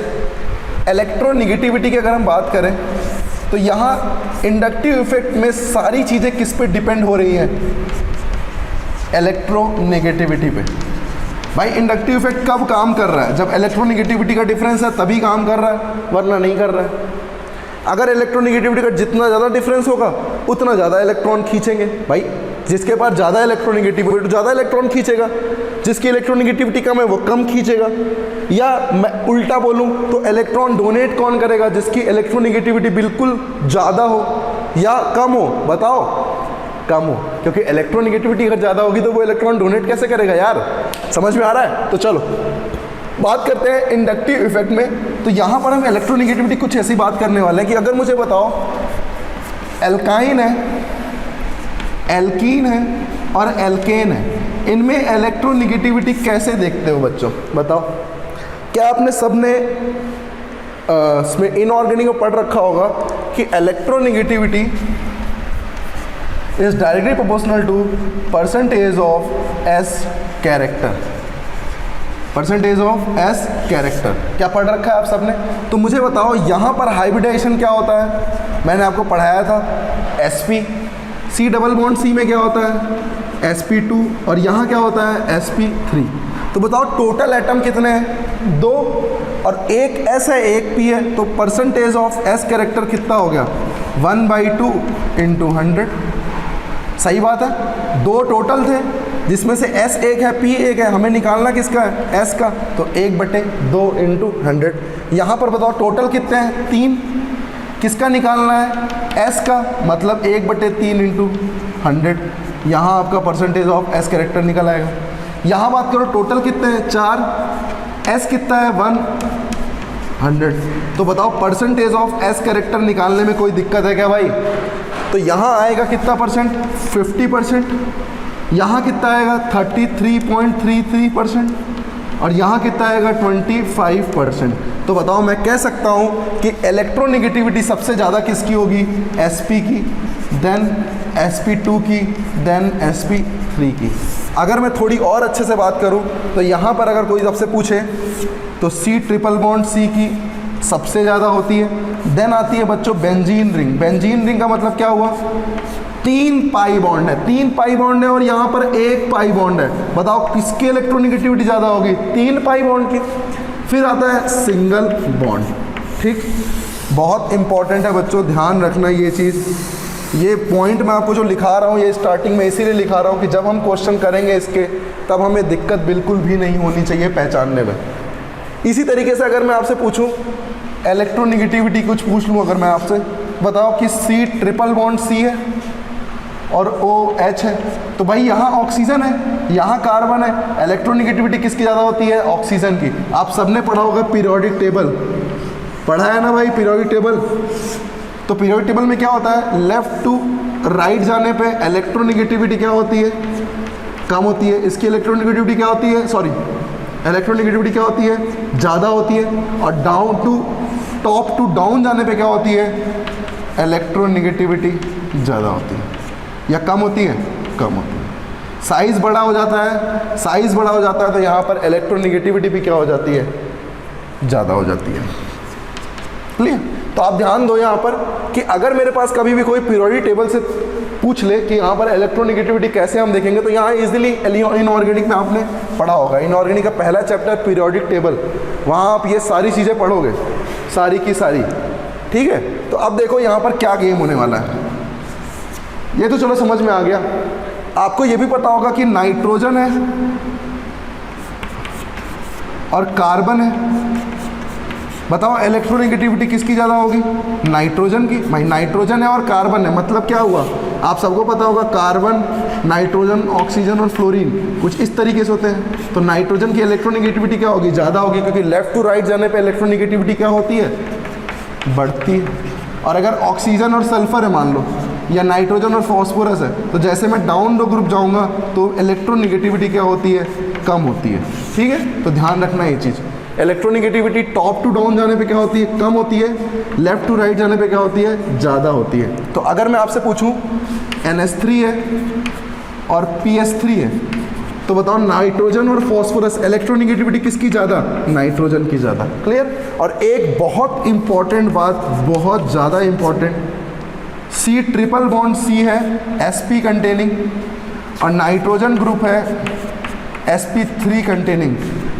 इलेक्ट्रोनेगेटिविटी की अगर हम बात करें तो यहाँ इंडक्टिव इफेक्ट में सारी चीज़ें किस पे डिपेंड हो रही हैं? इलेक्ट्रोनेगेटिविटी पे। भाई इंडक्टिव इफेक्ट कब काम कर रहा है? जब इलेक्ट्रोनेगेटिविटी का डिफरेंस है तभी काम कर रहा है, वरना नहीं कर रहा है। अगर इलेक्ट्रोनेगेटिविटी का जितना ज़्यादा डिफरेंस होगा उतना ज़्यादा इलेक्ट्रॉन खींचेंगे। भाई जिसके पास ज़्यादा इलेक्ट्रोनेगेटिविटी ज़्यादा इलेक्ट्रॉन खींचेगा, जिसकी इलेक्ट्रोनेगेटिविटी कम है वो कम खींचेगा। या मैं उल्टा बोलूँ तो इलेक्ट्रॉन डोनेट कौन करेगा? जिसकी इलेक्ट्रोनेगेटिविटी बिल्कुल ज़्यादा हो या कम हो? बताओ, कम हो, क्योंकि इलेक्ट्रोनेगेटिविटी अगर ज़्यादा होगी तो वो इलेक्ट्रॉन डोनेट कैसे करेगा यार? समझ में आ रहा है? तो चलो बात करते हैं इंडक्टिव इफेक्ट में। तो यहाँ पर हम इलेक्ट्रोनेगेटिविटी कुछ ऐसी बात करने वाले हैं कि अगर मुझे बताओ एल्काइन है, एल्कीन है और एल्केन है, इनमें इलेक्ट्रोनेगेटिविटी कैसे देखते हो बच्चों? बताओ। क्या आपने सबने इसमें इनऑर्गेनिक में पढ़ रखा होगा कि electronegativity is directly proportional to percentage of S character, percentage of S character. क्या पढ़ रखा है आप सबने? तो मुझे बताओ यहाँ पर हाइब्रिडाइजेशन क्या होता है? मैंने आपको पढ़ाया था sp, C double bond C में क्या होता है sp2, और यहाँ क्या होता है sp3। तो बताओ टोटल एटम कितने हैं? 2, और एक S है एक P है, तो परसेंटेज ऑफ S कैरेक्टर कितना हो गया? 1/2 × 100। सही बात है, 2 टोटल थे जिसमें से S एक है P एक है, हमें निकालना किसका है? S का, तो 1/2 × 100। यहाँ पर बताओ टोटल कितने हैं? 3। किसका निकालना है? S का, मतलब 1/3 × 100। यहाँ आपका परसेंटेज ऑफ S कैरेक्टर निकल आएगा। यहाँ बात करो टोटल कितने हैं? 4, S कितना है? 100। तो बताओ परसेंटेज ऑफ S कैरेक्टर निकालने में कोई दिक्कत है क्या भाई? तो यहाँ आएगा कितना परसेंट? 50%। यहाँ कितना आएगा? 33.33%। और यहाँ कितना आएगा? 25%। तो बताओ मैं कह सकता हूँ कि इलेक्ट्रोनेगेटिविटी सबसे ज़्यादा किसकी होगी? sp की, देन sp2 की, देन sp3 की। अगर मैं थोड़ी और अच्छे से बात करूँ तो यहाँ पर अगर कोई आपसे पूछे तो C ट्रिपल बॉन्ड C की सबसे ज़्यादा होती है। देन आती है बच्चों बेंजीन रिंग। बेंजीन रिंग का मतलब क्या हुआ? 3 पाई बॉन्ड है, 3 पाई बॉन्ड है और यहाँ पर 1 पाई बॉन्ड है। बताओ किसकी इलेक्ट्रोनेगेटिविटी ज़्यादा होगी? 3 पाई बॉन्ड की। फिर आता है सिंगल बॉन्ड। ठीक, बहुत इंपॉर्टेंट है बच्चों, ध्यान रखना ये चीज़। ये पॉइंट मैं आपको जो लिखा रहा हूँ ये स्टार्टिंग में इसीलिए लिखा रहा हूँ कि जब हम क्वेश्चन करेंगे इसके तब हमें दिक्कत बिल्कुल भी नहीं होनी चाहिए पहचानने में। इसी तरीके से अगर मैं आपसे पूछूं इलेक्ट्रोनेगेटिविटी कुछ पूछ लूँ, अगर मैं आपसे, बताओ कि C ट्रिपल बॉन्ड C है और OH है, तो भाई यहाँ ऑक्सीजन है, यहाँ कार्बन है, इलेक्ट्रोनेगेटिविटी किसकी ज़्यादा होती है? ऑक्सीजन की। आप सबने पढ़ा होगा पीरियोडिक टेबल, पढ़ा है ना भाई पीरियोडिक टेबल? तो पीरियोडिक टेबल में क्या होता है? लेफ्ट टू राइट जाने पे इलेक्ट्रोनेगेटिविटी क्या होती है? कम होती है। इसकी इलेक्ट्रोनेगेटिविटी क्या होती है? सॉरी, इलेक्ट्रोनेगेटिविटी क्या होती है? ज़्यादा होती है। और down to top to down जाने पे क्या होती है? इलेक्ट्रोनेगेटिविटी ज़्यादा होती है या कम होती है? कम होती है। साइज़ बड़ा हो जाता है, साइज़ बड़ा हो जाता है तो यहाँ पर इलेक्ट्रोनेगेटिविटी भी क्या हो जाती है? ज़्यादा हो जाती है। क्लियर? तो आप ध्यान दो यहाँ पर कि अगर मेरे पास कभी भी कोई पीरियोडिक टेबल से पूछ ले कि यहाँ पर इलेक्ट्रोनेगेटिविटी कैसे हम देखेंगे, तो यहाँ इजीली इनऑर्गेनिक में आपने पढ़ा होगा। इनऑर्गेनिक का पहला चैप्टर पीरियोडिक टेबल, वहाँ आप ये सारी चीज़ें पढ़ोगे, सारी की सारी। ठीक है, तो अब देखो यहाँ पर क्या गेम होने वाला है। ये तो चलो समझ में आ गया। आपको ये भी पता होगा कि नाइट्रोजन है और कार्बन है। बताओ इलेक्ट्रोनेगेटिविटी किसकी ज़्यादा होगी? नाइट्रोजन की। भाई नाइट्रोजन है और कार्बन है, मतलब क्या हुआ? आप सबको पता होगा कार्बन, नाइट्रोजन, ऑक्सीजन और फ्लोरीन कुछ इस तरीके से होते हैं। तो नाइट्रोजन की इलेक्ट्रोनेगेटिविटी क्या होगी? ज़्यादा होगी, क्योंकि लेफ्ट टू राइट जाने पे इलेक्ट्रोनेगेटिविटी क्या होती है? बढ़ती है। और अगर ऑक्सीजन और सल्फर है मान लो, या नाइट्रोजन और फॉस्फोरस है, तो जैसे मैं डाउन द ग्रुप जाऊँगा तो इलेक्ट्रोनेगेटिविटी क्या होती है? कम होती है। ठीक है, तो ध्यान रखना ये चीज़। इलेक्ट्रोनेगेटिविटी टॉप टू डाउन जाने पे क्या होती है? कम होती है। लेफ्ट टू राइट जाने पे क्या होती है? ज़्यादा होती है। तो अगर मैं आपसे पूछूं NH3 है और PS3 है, तो बताओ नाइट्रोजन और फॉस्फोरस इलेक्ट्रोनेगेटिविटी किसकी ज़्यादा? नाइट्रोजन की ज़्यादा। क्लियर? और एक बहुत इंपॉर्टेंट बात, बहुत ज़्यादा important, C triple bond C है sp कंटेनिंग और नाइट्रोजन ग्रुप है sp3 कंटेनिंग।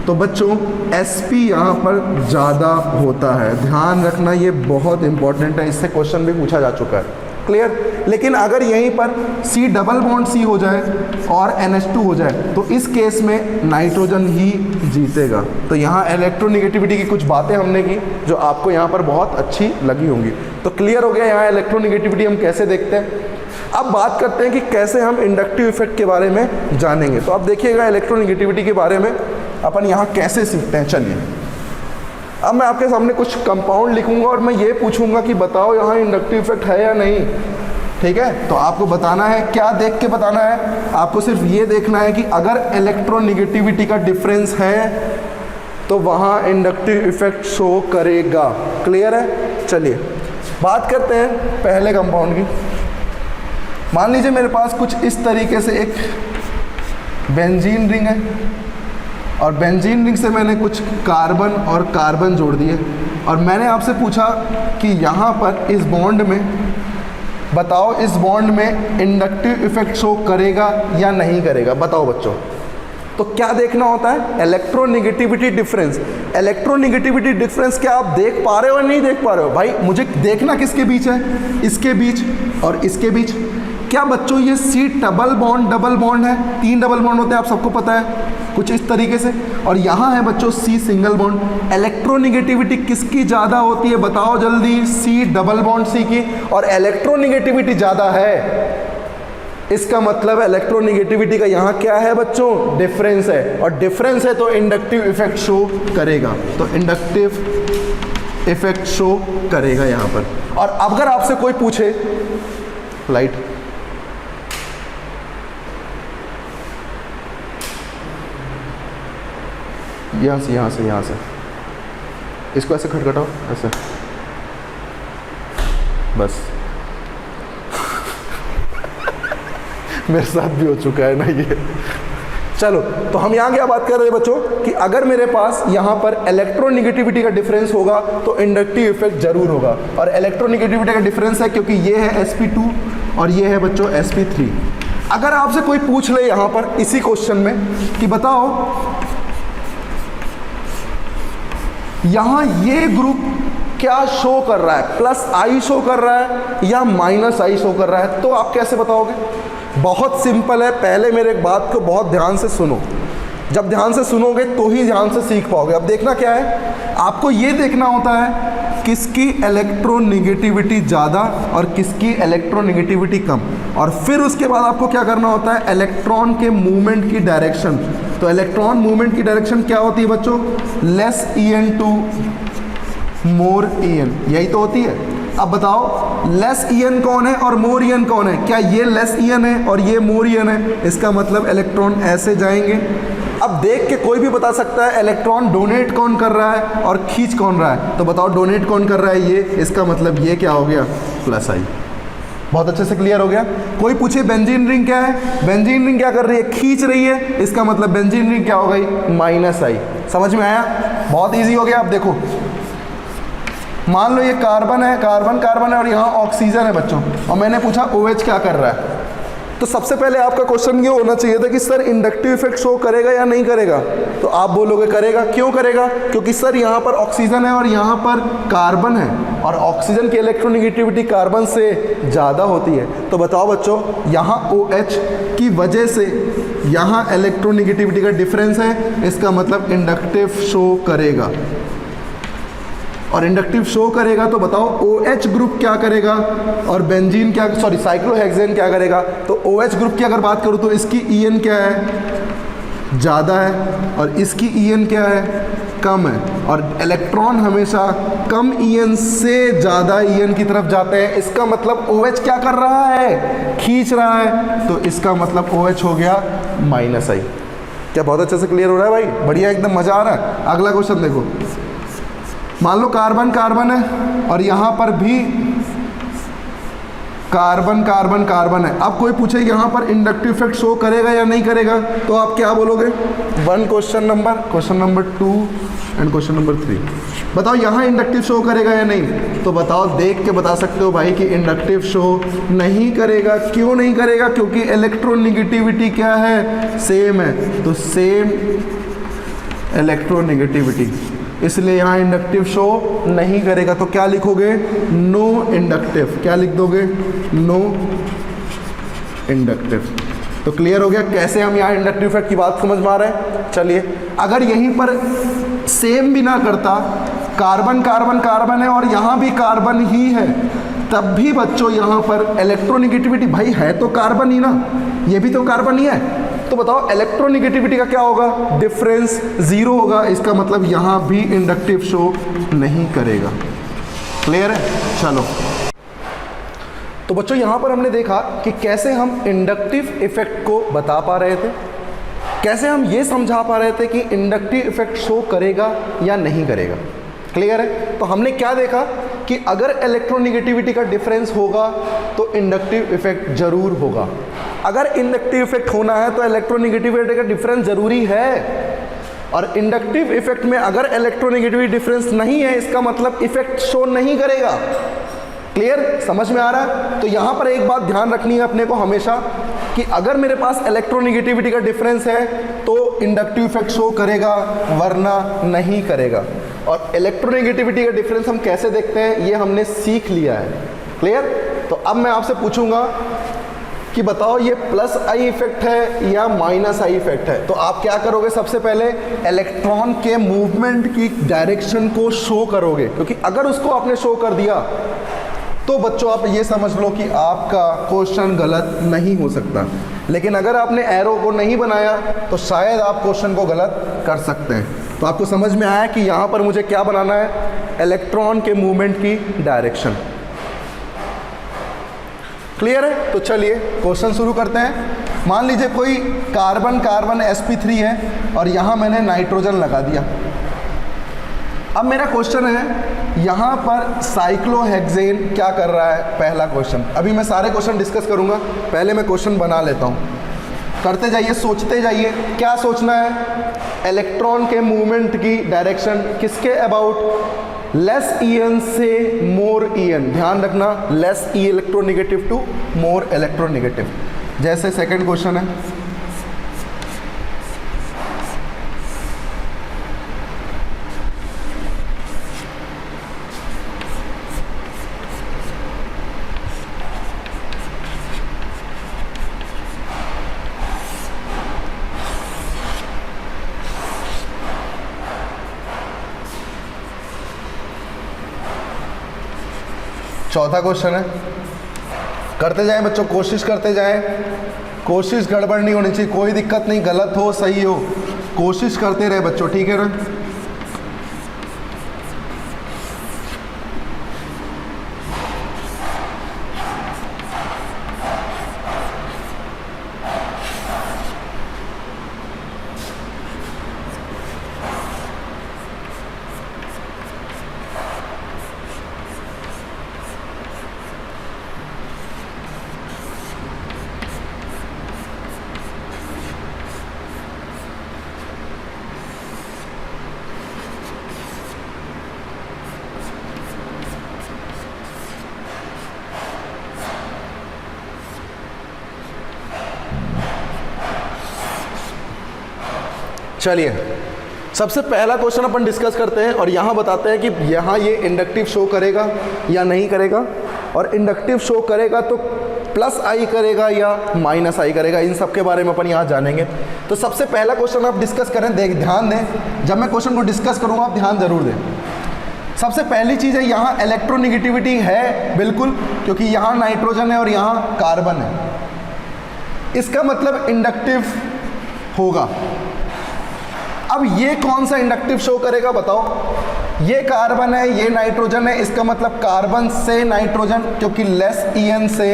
तो बच्चों sp यहाँ पर ज़्यादा होता है, ध्यान रखना, ये बहुत इंपॉर्टेंट है, इससे क्वेश्चन भी पूछा जा चुका है। क्लियर? लेकिन अगर यहीं पर C डबल बॉन्ड C हो जाए और NH2 हो जाए तो इस केस में नाइट्रोजन ही जीतेगा। तो यहाँ इलेक्ट्रोनेगेटिविटी की कुछ बातें हमने की जो आपको यहाँ पर बहुत अच्छी लगी होंगी। तो क्लियर हो गया यहाँ इलेक्ट्रोनेगेटिविटी हम कैसे देखते हैं। अब बात करते हैं कि कैसे हम इंडक्टिव इफेक्ट के बारे में जानेंगे। तो अब देखिएगा इलेक्ट्रोनेगेटिविटी के बारे में अपन यहाँ कैसे सीखते हैं। चलिए अब मैं आपके सामने कुछ कंपाउंड लिखूंगा और मैं ये पूछूंगा कि बताओ यहाँ इंडक्टिव इफेक्ट है या नहीं। ठीक है, तो आपको बताना है, क्या देख के बताना है? आपको सिर्फ ये देखना है कि अगर इलेक्ट्रोनेगेटिविटी का डिफरेंस है तो वहाँ इंडक्टिव इफेक्ट शो करेगा। क्लियर है? चलिए बात करते हैं पहले कंपाउंड की। मान लीजिए मेरे पास कुछ इस तरीके से एक बेंजीन रिंग है और बेंजीन रिंग से मैंने कुछ कार्बन और कार्बन जोड़ दिए और मैंने आपसे पूछा कि यहाँ पर इस बॉन्ड में बताओ, इस बॉन्ड में इंडक्टिव इफेक्ट शो करेगा या नहीं करेगा, बताओ बच्चों। तो क्या देखना होता है? Electronegativity difference. इलेक्ट्रोनेगेटिविटी डिफरेंस क्या आप देख पा रहे हो या नहीं देख पा रहे हो? भाई मुझे देखना किसके बीच है? इसके बीच और इसके बीच। क्या बच्चों ये सी डबल बॉन्ड है? 3 डबल बॉन्ड होते हैं, आप सबको पता है, कुछ इस तरीके से। और यहाँ है बच्चों सी सिंगल बॉन्ड। इलेक्ट्रोनेगेटिविटी किसकी ज़्यादा होती है बताओ जल्दी? सी डबल बॉन्ड सी की। और इलेक्ट्रोनेगेटिविटी ज़्यादा है, इसका मतलब इलेक्ट्रोनेगेटिविटी का यहाँ क्या है बच्चों? डिफरेंस है। और डिफरेंस है तो इंडक्टिव इफेक्ट शो करेगा, तो इंडक्टिव इफेक्ट शो करेगा यहाँ पर। और अगर आपसे कोई पूछे लाइट, यहाँ से इसको ऐसे खटखटाओ, ऐसे बस मेरे साथ भी हो चुका है ना ये। चलो, तो हम यहाँ क्या बात कर रहे हैं बच्चों कि अगर मेरे पास यहाँ पर इलेक्ट्रोनेगेटिविटी का डिफरेंस होगा तो इंडक्टिव इफेक्ट जरूर होगा। और इलेक्ट्रोनेगेटिविटी का डिफरेंस है क्योंकि ये है sp2 और ये है बच्चों sp3। अगर आपसे कोई पूछ ले यहाँ पर इसी क्वेश्चन में कि बताओ यहाँ ये ग्रुप क्या शो कर रहा है, प्लस आई शो कर रहा है या माइनस आई शो कर रहा है, तो आप कैसे बताओगे? बहुत सिंपल है। पहले मेरे एक बात को बहुत ध्यान से सुनो, जब ध्यान से सुनोगे तो ही ध्यान से सीख पाओगे। अब देखना क्या है, आपको ये देखना होता है किसकी इलेक्ट्रोनेगेटिविटी ज़्यादा और किसकी इलेक्ट्रोनेगेटिविटी कम, और फिर उसके बाद आपको क्या करना होता है? इलेक्ट्रॉन के मूवमेंट की डायरेक्शन। तो इलेक्ट्रॉन मूवमेंट की डायरेक्शन क्या होती है बच्चों? Less En to more En, यही तो होती है। अब बताओ लेस En कौन है और मोर En कौन है? क्या ये लेस En है और ये मोर En है? इसका मतलब इलेक्ट्रॉन ऐसे जाएंगे। अब देख के कोई भी बता सकता है इलेक्ट्रॉन डोनेट कौन कर रहा है और खींच कौन रहा है। तो बताओ डोनेट कौन कर रहा है? ये, इसका मतलब ये क्या हो गया? प्लस आई। बहुत अच्छे से क्लियर हो गया। कोई पूछे बेंजीन रिंग क्या है? बेंजीन रिंग क्या कर रही है? खींच रही है, इसका मतलब बेंजीन रिंग क्या हो गई? माइनस आई। समझ में आया? बहुत इजी हो गया। अब देखो, मान लो ये कार्बन है, कार्बन है और यहाँ ऑक्सीजन है बच्चों, और मैंने पूछा OH क्या कर रहा है। तो सबसे पहले आपका क्वेश्चन ये होना चाहिए था कि सर इंडक्टिव इफेक्ट शो करेगा या नहीं करेगा? तो आप बोलोगे करेगा। क्यों करेगा? क्योंकि सर यहाँ पर ऑक्सीजन है और यहाँ पर कार्बन है, और ऑक्सीजन की इलेक्ट्रोनेगेटिविटी कार्बन से ज़्यादा होती है। तो बताओ बच्चों, यहाँ OH की वजह से यहाँ इलेक्ट्रोनेगेटिविटी का डिफरेंस है, इसका मतलब इंडक्टिव शो करेगा। और इंडक्टिव शो करेगा तो बताओ OH ग्रुप क्या करेगा और बेंजीन क्या, सॉरी साइक्लोहेक्सेन क्या करेगा? तो OH ग्रुप की अगर बात करूँ तो इसकी En क्या है? ज़्यादा है, और इसकी En क्या है? कम है। और इलेक्ट्रॉन हमेशा कम En से ज़्यादा En की तरफ जाते हैं। इसका मतलब OH क्या कर रहा है? खींच रहा है। तो इसका मतलब OH हो गया माइनस आई। क्या बहुत अच्छे से क्लियर हो रहा है भाई? बढ़िया, एकदम मज़ा आ रहा है। अगला क्वेश्चन देखो, मान लो कार्बन है और यहाँ पर भी कार्बन है। अब कोई पूछे यहाँ पर इंडक्टिव इफेक्ट शो करेगा या नहीं करेगा, तो आप क्या बोलोगे? Question number 2 and question number 3। बताओ यहाँ इंडक्टिव शो करेगा या नहीं? तो बताओ, देख के बता सकते हो भाई कि इंडक्टिव शो नहीं करेगा। क्यों नहीं करेगा? क्योंकि इलेक्ट्रोनेगेटिविटी क्या है? सेम है, तो सेम इलेक्ट्रोनेगेटिविटी, इसलिए यहाँ इंडक्टिव शो नहीं करेगा। तो क्या लिखोगे? No inductive. क्या लिख दोगे? No inductive. तो क्लियर हो गया कैसे हम यहाँ इंडक्टिव इफेक्ट की बात समझ में आ रहे हैं। चलिए, अगर यहीं पर सेम भी ना करता, कार्बन है और यहाँ भी कार्बन ही है, तब भी बच्चों यहाँ पर इलेक्ट्रोनेगेटिविटी, भाई है तो कार्बन ही ना, ये भी तो कार्बन ही है। तो बताओ इलेक्ट्रोनेगेटिविटी का क्या होगा? डिफरेंस 0 होगा। इसका मतलब यहाँ भी इंडक्टिव शो नहीं करेगा। क्लियर है? चलो, तो बच्चों यहाँ पर हमने देखा कि कैसे हम इंडक्टिव इफेक्ट को बता पा रहे थे, कैसे हम ये समझा पा रहे थे कि इंडक्टिव इफेक्ट शो करेगा या नहीं करेगा। क्लियर है? तो हमने क्या देखा कि अगर इलेक्ट्रोनेगेटिविटी का डिफरेंस होगा तो इंडक्टिव इफेक्ट जरूर होगा। अगर इंडक्टिव इफेक्ट होना है तो इलेक्ट्रोनेगेटिविटी का डिफरेंस जरूरी है, और इंडक्टिव इफेक्ट में अगर इलेक्ट्रोनेगेटिविटी डिफरेंस नहीं है इसका मतलब इफेक्ट शो नहीं करेगा। क्लियर, समझ में आ रहा है? तो यहां पर एक बात ध्यान रखनी है अपने को हमेशा कि अगर मेरे पास इलेक्ट्रोनेगेटिविटी का डिफरेंस है तो इंडक्टिव इफेक्ट शो करेगा वरना नहीं करेगा। और इलेक्ट्रोनेगेटिविटी का डिफरेंस हम कैसे देखते हैं ये हमने सीख लिया है। क्लियर? तो अब मैं आपसे पूछूंगा कि बताओ ये प्लस आई इफेक्ट है या माइनस आई इफेक्ट है। तो आप क्या करोगे, सबसे पहले इलेक्ट्रॉन के मूवमेंट की डायरेक्शन को शो करोगे, क्योंकि अगर उसको आपने शो कर दिया तो बच्चों आप ये समझ लो कि आपका क्वेश्चन गलत नहीं हो सकता। लेकिन अगर आपने एरो को नहीं बनाया तो शायद आप क्वेश्चन को गलत कर सकते हैं। तो आपको समझ में आया कि यहाँ पर मुझे क्या बनाना है, इलेक्ट्रॉन के मूवमेंट की डायरेक्शन। क्लियर है? तो चलिए क्वेश्चन शुरू करते हैं। मान लीजिए कोई कार्बन sp3 है और यहाँ मैंने नाइट्रोजन लगा दिया। अब मेरा क्वेश्चन है यहाँ पर साइक्लोहेक्सेन क्या कर रहा है, पहला क्वेश्चन। अभी मैं सारे क्वेश्चन डिस्कस करूँगा, पहले मैं क्वेश्चन बना लेता हूँ। करते जाइए, सोचते जाइए। क्या सोचना है? इलेक्ट्रॉन के मूवमेंट की डायरेक्शन किसके अबाउट, लेस En से मोर En। ध्यान रखना, less E electronegative to more electronegative. जैसे सेकंड क्वेश्चन है, चौथा क्वेश्चन है। करते जाएं बच्चों, कोशिश करते जाएं, कोशिश गड़बड़ नहीं होनी चाहिए, कोई दिक्कत नहीं, गलत हो सही हो, कोशिश करते रहे बच्चों, ठीक है ना? चलिए सबसे पहला क्वेश्चन अपन डिस्कस करते हैं और यहाँ बताते हैं कि यहाँ ये इंडक्टिव शो करेगा या नहीं करेगा, और इंडक्टिव शो करेगा तो प्लस आई करेगा या माइनस आई करेगा, इन सब के बारे में अपन यहाँ जानेंगे। तो सबसे पहला क्वेश्चन आप डिस्कस करें, ध्यान दें, जब मैं क्वेश्चन को डिस्कस करूँगा आप ध्यान ज़रूर दें। सबसे पहली चीज़ है यहाँ इलेक्ट्रोनेगेटिविटी है बिल्कुल, क्योंकि यहाँ नाइट्रोजन है और यहाँ कार्बन है, इसका मतलब इंडक्टिव होगा। अब ये कौन सा इंडक्टिव शो करेगा बताओ? ये कार्बन है, ये नाइट्रोजन है, इसका मतलब कार्बन से नाइट्रोजन, क्योंकि लेस En से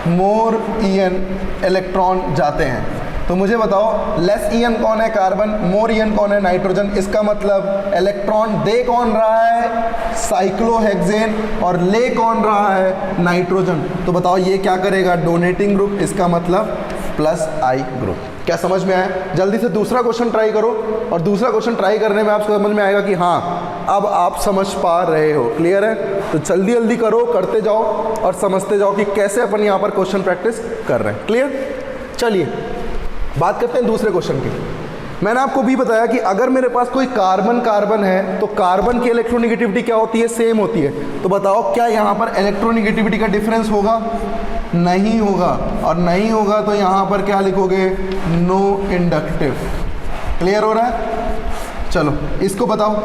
मोर En इलेक्ट्रॉन जाते हैं। तो मुझे बताओ लेस En कौन है? कार्बन। मोर En कौन है? नाइट्रोजन। इसका मतलब इलेक्ट्रॉन दे कौन रहा है? साइक्लोहेक्सेन। और ले कौन रहा है? नाइट्रोजन। तो बताओ ये क्या करेगा? डोनेटिंग ग्रुप, इसका मतलब प्लस आई ग्रुप। क्या समझ में आया? जल्दी से दूसरा क्वेश्चन ट्राई करो, और दूसरा क्वेश्चन ट्राई करने में आपको समझ में आएगा कि हाँ अब आप समझ पा रहे हो। क्लियर है? तो जल्दी जल्दी करो, करते जाओ और समझते जाओ कि कैसे अपन यहाँ पर क्वेश्चन प्रैक्टिस कर रहे हैं। क्लियर? चलिए बात करते हैं दूसरे क्वेश्चन की। मैंने आपको भी बताया कि अगर मेरे पास कोई कार्बन है तो कार्बन की इलेक्ट्रोनेगेटिविटी क्या होती है? सेम होती है। तो बताओ क्या यहाँ पर इलेक्ट्रोनेगेटिविटी का डिफरेंस होगा? नहीं होगा। और नहीं होगा तो यहाँ पर क्या लिखोगे? No inductive. क्लियर हो रहा है? चलो इसको बताओ।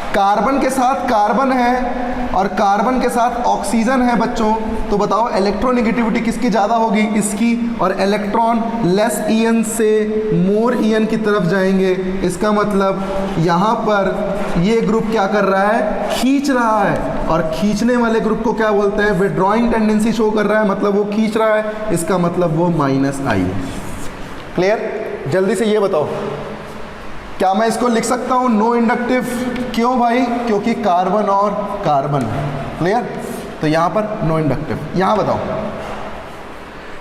कार्बन के साथ कार्बन है और कार्बन के साथ ऑक्सीजन है बच्चों, तो बताओ इलेक्ट्रोनेगेटिविटी किसकी ज़्यादा होगी? इसकी। और इलेक्ट्रॉन लेस En से मोर En की तरफ जाएंगे, इसका मतलब यहाँ पर ये ग्रुप क्या कर रहा है? खींच रहा है। और खींचने वाले ग्रुप को क्या बोलते हैं? विड्रॉइंग टेंडेंसी शो कर रहा है, मतलब वो खींच रहा है, इसका मतलब वो माइनस आई है। क्लियर? जल्दी से ये बताओ क्या मैं इसको लिख सकता हूँ नो इंडक्टिव? क्यों भाई? क्योंकि कार्बन और कार्बन। क्लियर? तो यहाँ पर नो इंडक्टिव। यहाँ बताओ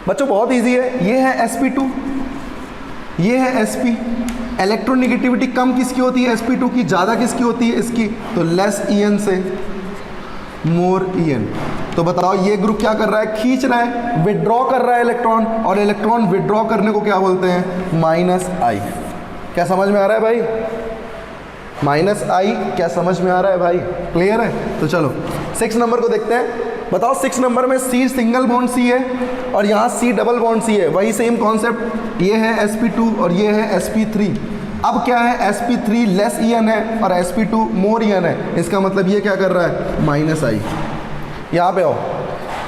बच्चों, बहुत इजी है। ये है sp2, ये है sp। इलेक्ट्रोनिगेटिविटी कम किसकी होती है? sp2 की। ज़्यादा किसकी होती है? इसकी। तो लेस en से मोर en। तो बताओ ये ग्रुप क्या कर रहा है? खींच रहा है, विड्रॉ कर रहा है इलेक्ट्रॉन, और इलेक्ट्रॉन विड्रॉ करने को क्या बोलते हैं? -I। क्या समझ में आ रहा है भाई? -I क्या समझ में आ रहा है भाई? क्लियर है? तो चलो 6 नंबर को देखते हैं। बताओ 6 नंबर में C सिंगल बॉन्ड C है और यहाँ C डबल बॉन्ड C है। वही सेम कॉन्सेप्ट, ये है sp2 और ये है sp3। अब क्या है? sp3 लेस en है और sp2 मोर en है। इसका मतलब ये क्या कर रहा है? -I। यहाँ पे आओ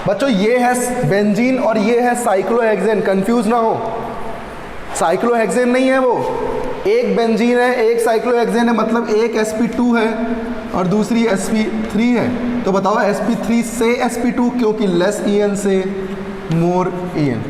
बच्चों, ये है बेंजीन और ये है साइक्लोहेक्सेन। कंफ्यूज ना हो, साइक्लोहेक्सेन नहीं है वो, एक बेंजीन है एक साइक्लोहेक्सेन है। मतलब एक sp2 है और दूसरी sp3 है। तो बताओ sp3 से sp2, क्योंकि लेस en से मोर en।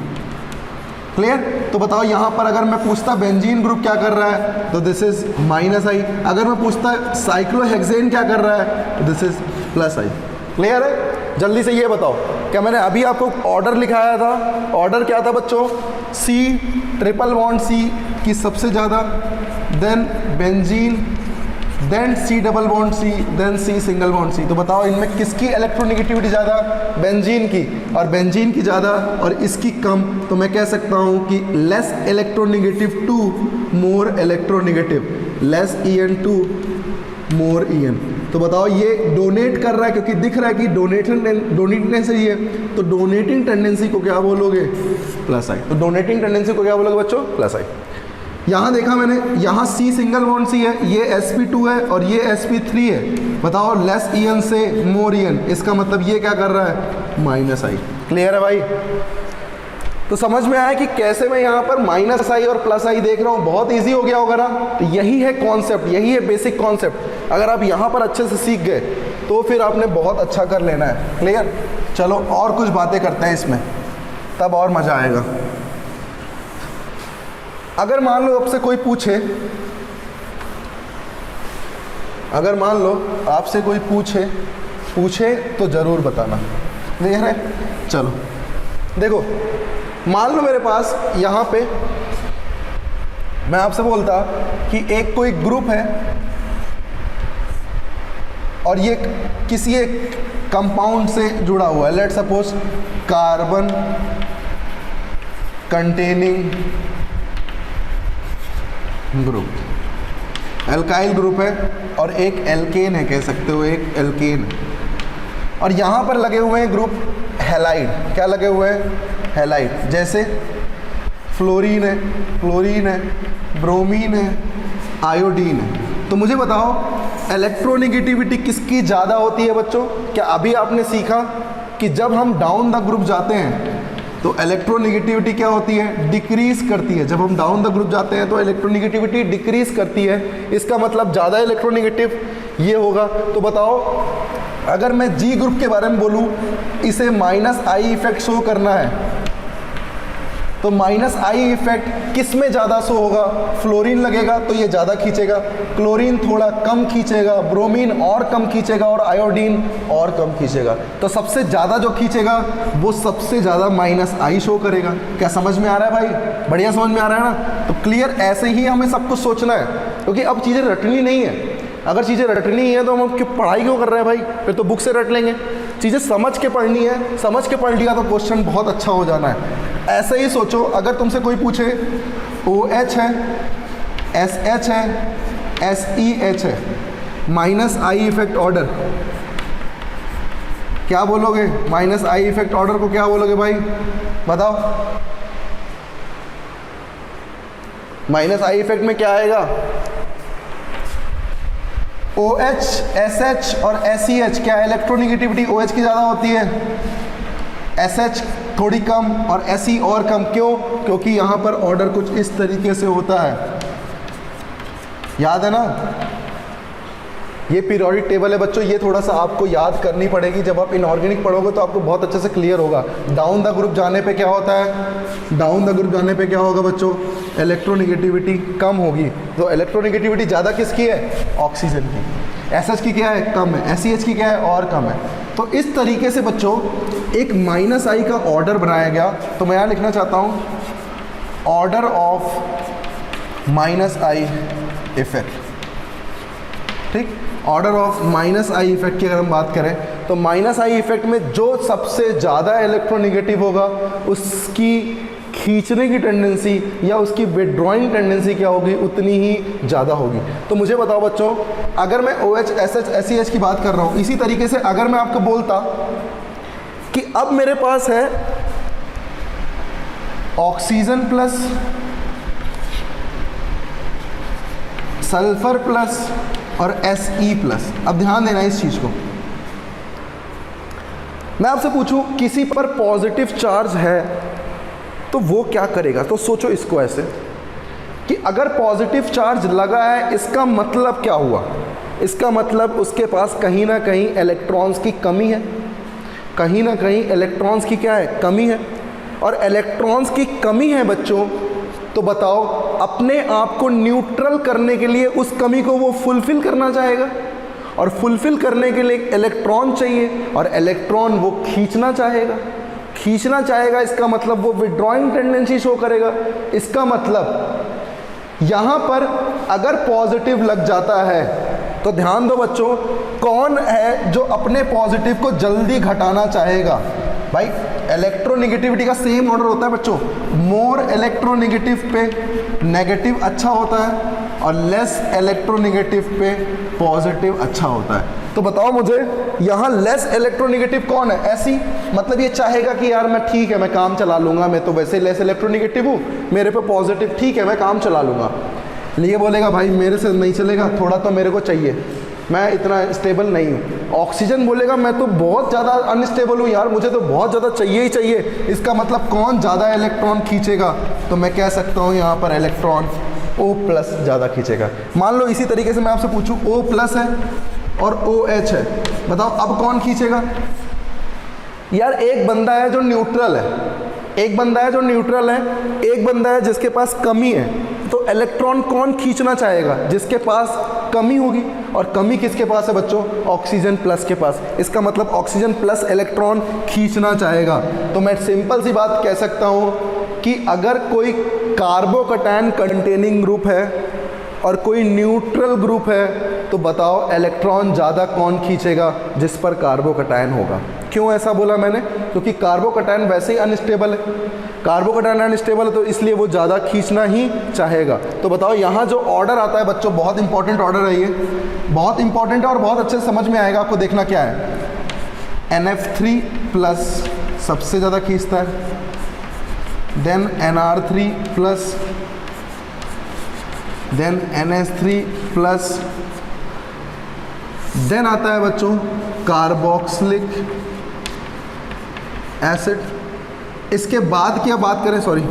क्लियर? तो बताओ यहाँ पर अगर मैं पूछता बेंजीन ग्रुप क्या कर रहा है, तो दिस इज -I। अगर मैं पूछता साइक्लोहेक्सेन क्या कर रहा है, तो दिस इज +I। क्लियर है? जल्दी से ये बताओ, क्या मैंने अभी आपको ऑर्डर लिखाया था? ऑर्डर क्या था बच्चों? C ट्रिपल बॉन्ड C की सबसे ज़्यादा, then benzene, then C double bond C, then C single bond C। तो बताओ इनमें किसकी इलेक्ट्रोनेगेटिविटी ज़्यादा? बेंजीन की। और बेंजीन की ज़्यादा और इसकी कम, तो मैं कह सकता हूँ कि less electronegative to more electronegative, less En to more En। तो बताओ ये डोनेट कर रहा है, क्योंकि दिख रहा है कि डोनेटने से ही है, तो डोनेटिंग टेंडेंसी को क्या बोलोगे? +I। तो डोनेटिंग टेंडेंसी को क्या बोलोगे बच्चों? +I। यहाँ देखा मैंने, यहाँ C सिंगल बॉन्ड C है, ये sp2 है और ये sp3 है। बताओ लेस en से मोर en, इसका मतलब ये क्या कर रहा है? -I। क्लियर है भाई? तो समझ में आया कि कैसे मैं यहाँ पर -I और +I देख रहा हूँ। बहुत इजी हो गया होगा ना? तो यही है कॉन्सेप्ट, यही है बेसिक कॉन्सेप्ट। अगर आप यहाँ पर अच्छे से सीख गए तो फिर आपने बहुत अच्छा कर लेना है। क्लियर? चलो और कुछ बातें करते हैं इसमें, तब और मज़ा आएगा। अगर मान लो आपसे कोई पूछे, अगर मान लो आपसे कोई पूछे तो ज़रूर बताना। क्लियर है? चलो देखो, मान लो मेरे पास यहाँ पे मैं आपसे बोलता कि एक कोई ग्रुप है और ये किसी एक कंपाउंड से जुड़ा हुआ है। Let suppose carbon containing group, alkyl group है और एक एल्केन है, कह सकते हो एक एल्केन है। और यहाँ पर लगे हुए हैं ग्रुप हैलाइड। क्या लगे हुए हैं? हैलाइड। जैसे फ्लोरीन है, ब्रोमीन है, आयोडीन है। तो मुझे बताओ इलेक्ट्रोनेगेटिविटी किसकी ज़्यादा होती है बच्चों? क्या अभी आपने सीखा कि जब हम डाउन द ग्रुप जाते हैं तो इलेक्ट्रोनेगेटिविटी क्या होती है? डिक्रीज करती है। जब हम डाउन द ग्रुप जाते हैं तो इलेक्ट्रोनेगेटिविटी डिक्रीज करती है। इसका मतलब ज़्यादा इलेक्ट्रोनेगेटिव ये होगा। तो बताओ अगर मैं G ग्रुप के बारे में बोलूँ, इसे -I इफेक्ट शो करना है, तो -I इफेक्ट किस में ज़्यादा शो होगा? फ्लोरीन लगेगा तो ये ज़्यादा खींचेगा, क्लोरीन थोड़ा कम खींचेगा, ब्रोमीन और कम खींचेगा और आयोडीन और कम खींचेगा। तो सबसे ज़्यादा जो खींचेगा वो सबसे ज़्यादा -I शो करेगा। क्या समझ में आ रहा है भाई? बढ़िया समझ में आ रहा है ना? तो क्लियर, ऐसे ही हमें सब कुछ सोचना है, क्योंकि अब चीज़ें रटनी नहीं है। अगर चीज़ें रटनी है तो हम क्यों पढ़ाई क्यों कर रहे हैं भाई? फिर तो बुक से रट लेंगे। चीज़ें समझ के पढ़नी है, समझ के पढ़ लिया तो क्वेश्चन बहुत अच्छा हो जाना है। ऐसे ही सोचो, अगर तुमसे कोई पूछे OH है, SH है, SEH है, -I इफेक्ट ऑर्डर, क्या बोलोगे? -I इफेक्ट ऑर्डर को क्या बोलोगे भाई? बताओ। -I इफेक्ट में क्या आएगा? OH, SH और SEH, क्या इलेक्ट्रोनेगेटिविटी OH की ज़्यादा होती है, SH थोड़ी कम और SE और कम। क्यों? क्योंकि यहाँ पर ऑर्डर कुछ इस तरीके से होता है, याद है ना? ये पीरियोडिक टेबल है बच्चों, ये थोड़ा सा आपको याद करनी पड़ेगी। जब आप इनऑर्गेनिक पढ़ोगे तो आपको बहुत अच्छे से क्लियर होगा। डाउन द ग्रुप जाने पे क्या होता है, डाउन द ग्रुप जाने पे क्या होगा बच्चों, इलेक्ट्रोनिगेटिविटी कम होगी। तो इलेक्ट्रोनिगेटिविटी ज़्यादा किसकी है, ऑक्सीजन की। एसएच की क्या है, कम है। एससीएच की क्या है, और कम है। तो इस तरीके से बच्चों एक -I का ऑर्डर बनाया गया। तो मैं यहाँ लिखना चाहता हूँ ऑर्डर ऑफ -I इफेक्ट, ठीक। ऑर्डर ऑफ -I इफेक्ट की अगर हम बात करें तो -I इफेक्ट में जो सबसे ज़्यादा इलेक्ट्रोनिगेटिव होगा उसकी खींचने की टेंडेंसी या उसकी विड्रॉइंग टेंडेंसी क्या होगी, उतनी ही ज़्यादा होगी। तो मुझे बताओ बच्चों, अगर मैं OH, SH, SEH की बात कर रहा हूँ, इसी तरीके से अगर मैं आपको बोलता कि अब मेरे पास है ऑक्सीजन प्लस सल्फर प्लस और Se प्लस। अब ध्यान देना इस चीज़ को, मैं आपसे पूछूं किसी पर पॉजिटिव चार्ज है तो वो क्या करेगा। तो सोचो इसको ऐसे कि अगर पॉजिटिव चार्ज लगा है इसका मतलब क्या हुआ, इसका मतलब उसके पास कहीं ना कहीं इलेक्ट्रॉन्स की कमी है, कहीं ना कहीं इलेक्ट्रॉन्स की क्या है, कमी है। और इलेक्ट्रॉन्स की कमी है बच्चों, तो बताओ अपने आप को न्यूट्रल करने के लिए उस कमी को वो फुलफिल करना चाहेगा, और फुलफिल करने के लिए इलेक्ट्रॉन चाहिए, और इलेक्ट्रॉन वो खींचना चाहेगा। खींचना चाहेगा इसका मतलब वो विड्रॉइंग टेंडेंसी शो करेगा। इसका मतलब यहाँ पर अगर पॉजिटिव लग जाता है तो ध्यान दो बच्चों, कौन है जो अपने पॉजिटिव को जल्दी घटाना चाहेगा। भाई इलेक्ट्रोनिगेटिविटी का सेम ऑर्डर होता है बच्चों, मोर इलेक्ट्रोनिगेटिव पे नेगेटिव अच्छा होता है और लेस इलेक्ट्रोनिगेटिव पे पॉजिटिव अच्छा होता है। तो बताओ मुझे यहाँ लेस इलेक्ट्रोनिगेटिव कौन है, ऐसी मतलब ये चाहेगा कि यार मैं ठीक है मैं काम चला लूँगा, मैं तो वैसे लेस इलेक्ट्रोनिगेटिव हूँ, मेरे पे पॉजिटिव ठीक है मैं काम चला लूँगा। ये बोलेगा भाई मेरे से नहीं चलेगा, थोड़ा तो मेरे को चाहिए, मैं इतना स्टेबल नहीं हूँ। ऑक्सीजन बोलेगा मैं तो बहुत ज़्यादा अनस्टेबल हूँ यार, मुझे तो बहुत ज़्यादा चाहिए ही चाहिए। इसका मतलब कौन ज़्यादा इलेक्ट्रॉन खींचेगा, तो मैं कह सकता हूँ यहाँ पर इलेक्ट्रॉन O प्लस ज़्यादा खींचेगा। मान लो इसी तरीके से मैं आपसे पूछूँ O प्लस है और OH है, बताओ अब कौन खींचेगा। यार एक बंदा है जो न्यूट्रल है, एक बंदा है जो न्यूट्रल है, एक बंदा है जिसके पास कमी है, तो इलेक्ट्रॉन कौन खींचना चाहेगा, जिसके पास कमी होगी। और कमी किसके पास है बच्चों, ऑक्सीजन प्लस के पास। इसका मतलब ऑक्सीजन प्लस इलेक्ट्रॉन खींचना चाहेगा। तो मैं सिंपल सी बात कह सकता हूँ कि अगर कोई कार्बोकैटायन कंटेनिंग ग्रुप है और कोई न्यूट्रल ग्रुप है, तो बताओ इलेक्ट्रॉन ज़्यादा कौन खींचेगा, जिस पर कार्बोकैटायन होगा। क्यों ऐसा बोला मैंने, क्योंकि कार्बोकैटायन वैसे ही अनस्टेबल है, कार्बोकैटायन अनस्टेबल है तो इसलिए वो ज़्यादा खींचना ही चाहेगा। तो बताओ यहाँ जो ऑर्डर आता है बच्चों, बहुत इंपॉर्टेंट ऑर्डर है, ये बहुत इंपॉर्टेंट है और बहुत अच्छे से समझ में आएगा आपको। देखना क्या है, NF3 प्लस सबसे ज़्यादा खींचता है, then NR3 plus, then NH3 plus, then आता है बच्चों कार्बोक्सिलिक एसिड। इसके बाद क्या बात करें, सॉरी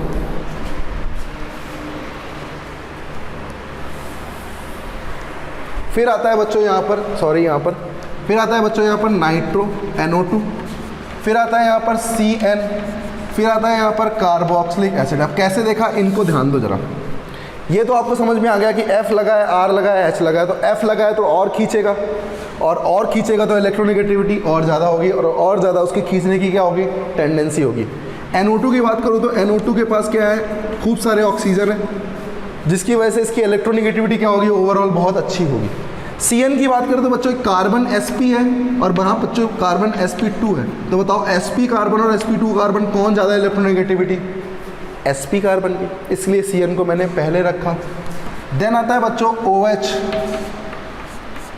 फिर आता है बच्चों यहाँ पर, सॉरी यहाँ पर फिर आता है बच्चों यहाँ पर नाइट्रो NO2, फिर आता है यहाँ पर CN, फिर आता है यहाँ पर कार्बोक्सिलिक एसिड। अब कैसे देखा, इनको ध्यान दो जरा। ये तो आपको समझ में आ गया कि F लगा है, R लगा है, H लगा है। तो F लगा है तो और खींचेगा, और खींचेगा तो इलेक्ट्रोनिगेटिविटी और ज़्यादा होगी, और ज़्यादा उसकी खींचने की क्या होगी, टेंडेंसी होगी। NO2 की बात करूँ तो NO2 के पास क्या है, खूब सारे ऑक्सीजन है, जिसकी वजह से इसकी इलेक्ट्रोनिगेटिविटी क्या होगी, ओवरऑल बहुत अच्छी होगी। CN की बात करें तो बच्चों कार्बन sp है और वहाँ बच्चों कार्बन sp2 है। तो बताओ sp कार्बन और sp2 कार्बन कौन ज़्यादा इलेक्ट्रोनिगेटिविटी, sp कार्बन की, इसलिए CN को मैंने पहले रखा। देन आता है बच्चों OH।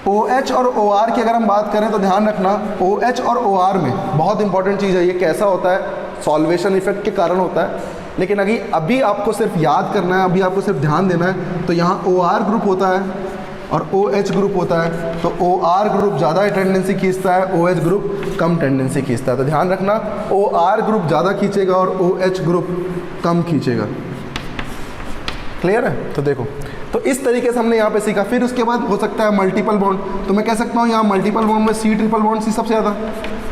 OH और OR की अगर हम बात करें तो ध्यान रखना, OH और OR में बहुत इंपॉर्टेंट चीज़ है, ये कैसा होता है, सॉल्वेशन इफेक्ट के कारण होता है। लेकिन अभी आपको सिर्फ याद करना है, अभी आपको सिर्फ ध्यान देना है। तो यहाँ OR ग्रुप होता है और OH ग्रुप होता है, तो OR ग्रुप ज़्यादा टेंडेंसी खींचता है, OH ग्रुप कम टेंडेंसी खींचता है। तो ध्यान रखना, OR ग्रुप ज़्यादा खींचेगा और OH ग्रुप कम खींचेगा। क्लियर है। तो देखो तो इस तरीके से हमने यहाँ पे सीखा। फिर उसके बाद हो सकता है मल्टीपल बॉन्ड, तो मैं कह सकता हूँ यहाँ मल्टीपल बॉन्ड में C ट्रिपल बॉन्ड C सबसे ज़्यादा।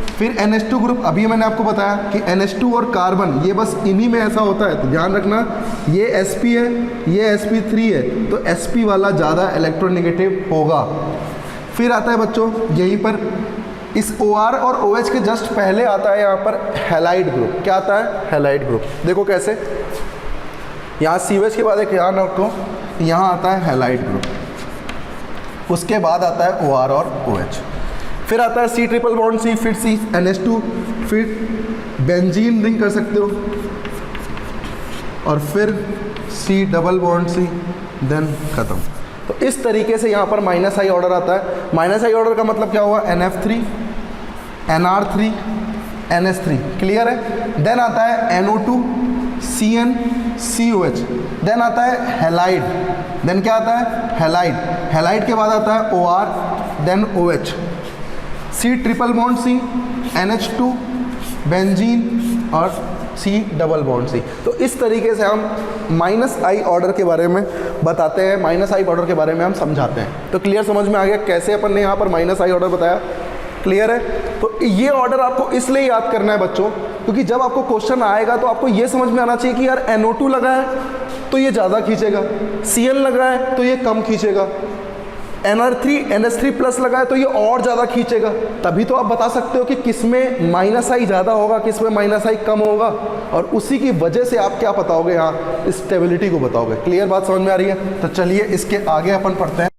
फिर NH2 ग्रुप, अभी मैंने आपको बताया कि NH2 और कार्बन ये बस इन्हीं में ऐसा होता है, तो ध्यान रखना ये sp है, ये sp3 है, तो sp वाला ज़्यादा इलेक्ट्रोनेगेटिव होगा। फिर आता है बच्चों यहीं पर इस OR और OH के जस्ट पहले आता है यहाँ पर हैलाइड ग्रुप। क्या आता है? Halide group. देखो कैसे, यहाँ COH के बाद एक ध्यान रखो, यहाँ आता है हैलाइड ग्रुप, उसके बाद आता है OR और OH, फिर आता है C ट्रिपल बॉन्ड C, फिर C NH2, फिर बेंजीन रिंग कर सकते हो, और फिर C double bond C, then खत्म। तो इस तरीके से यहाँ पर -I ऑर्डर आता है। -I ऑर्डर का मतलब क्या हुआ? NF3 NR3 NH3, क्लियर है। देन आता है NO2 CN COH, देन आता है हैलाइड, देन क्या आता है? हैलाइड। हैलाइड के बाद आता है OR, then OH, C triple bond C, NH2, benzene और C डबल बॉन्ड C। तो इस तरीके से हम -I ऑर्डर के बारे में बताते हैं, -I ऑर्डर के बारे में हम समझाते हैं। तो क्लियर समझ में आ गया कैसे अपन ने यहाँ पर -I ऑर्डर बताया? क्लियर है। तो ये ऑर्डर आपको इसलिए याद करना है बच्चों, क्योंकि जब आपको क्वेश्चन आएगा तो आपको ये समझ में आना चाहिए कि यार NO2 लगा है तो ये ज़्यादा खींचेगा, Cn लगा है तो ये कम खींचेगा, NR3 NH3 प्लस लगा है तो ये और ज़्यादा खींचेगा। तभी तो आप बता सकते हो कि किस में -I ज़्यादा होगा, किस में -I कम होगा, और उसी की वजह से आप क्या बताओगे? यहाँ स्टेबिलिटी को बताओगे। क्लियर बात समझ में आ रही है? तो चलिए इसके आगे अपन पढ़ते हैं।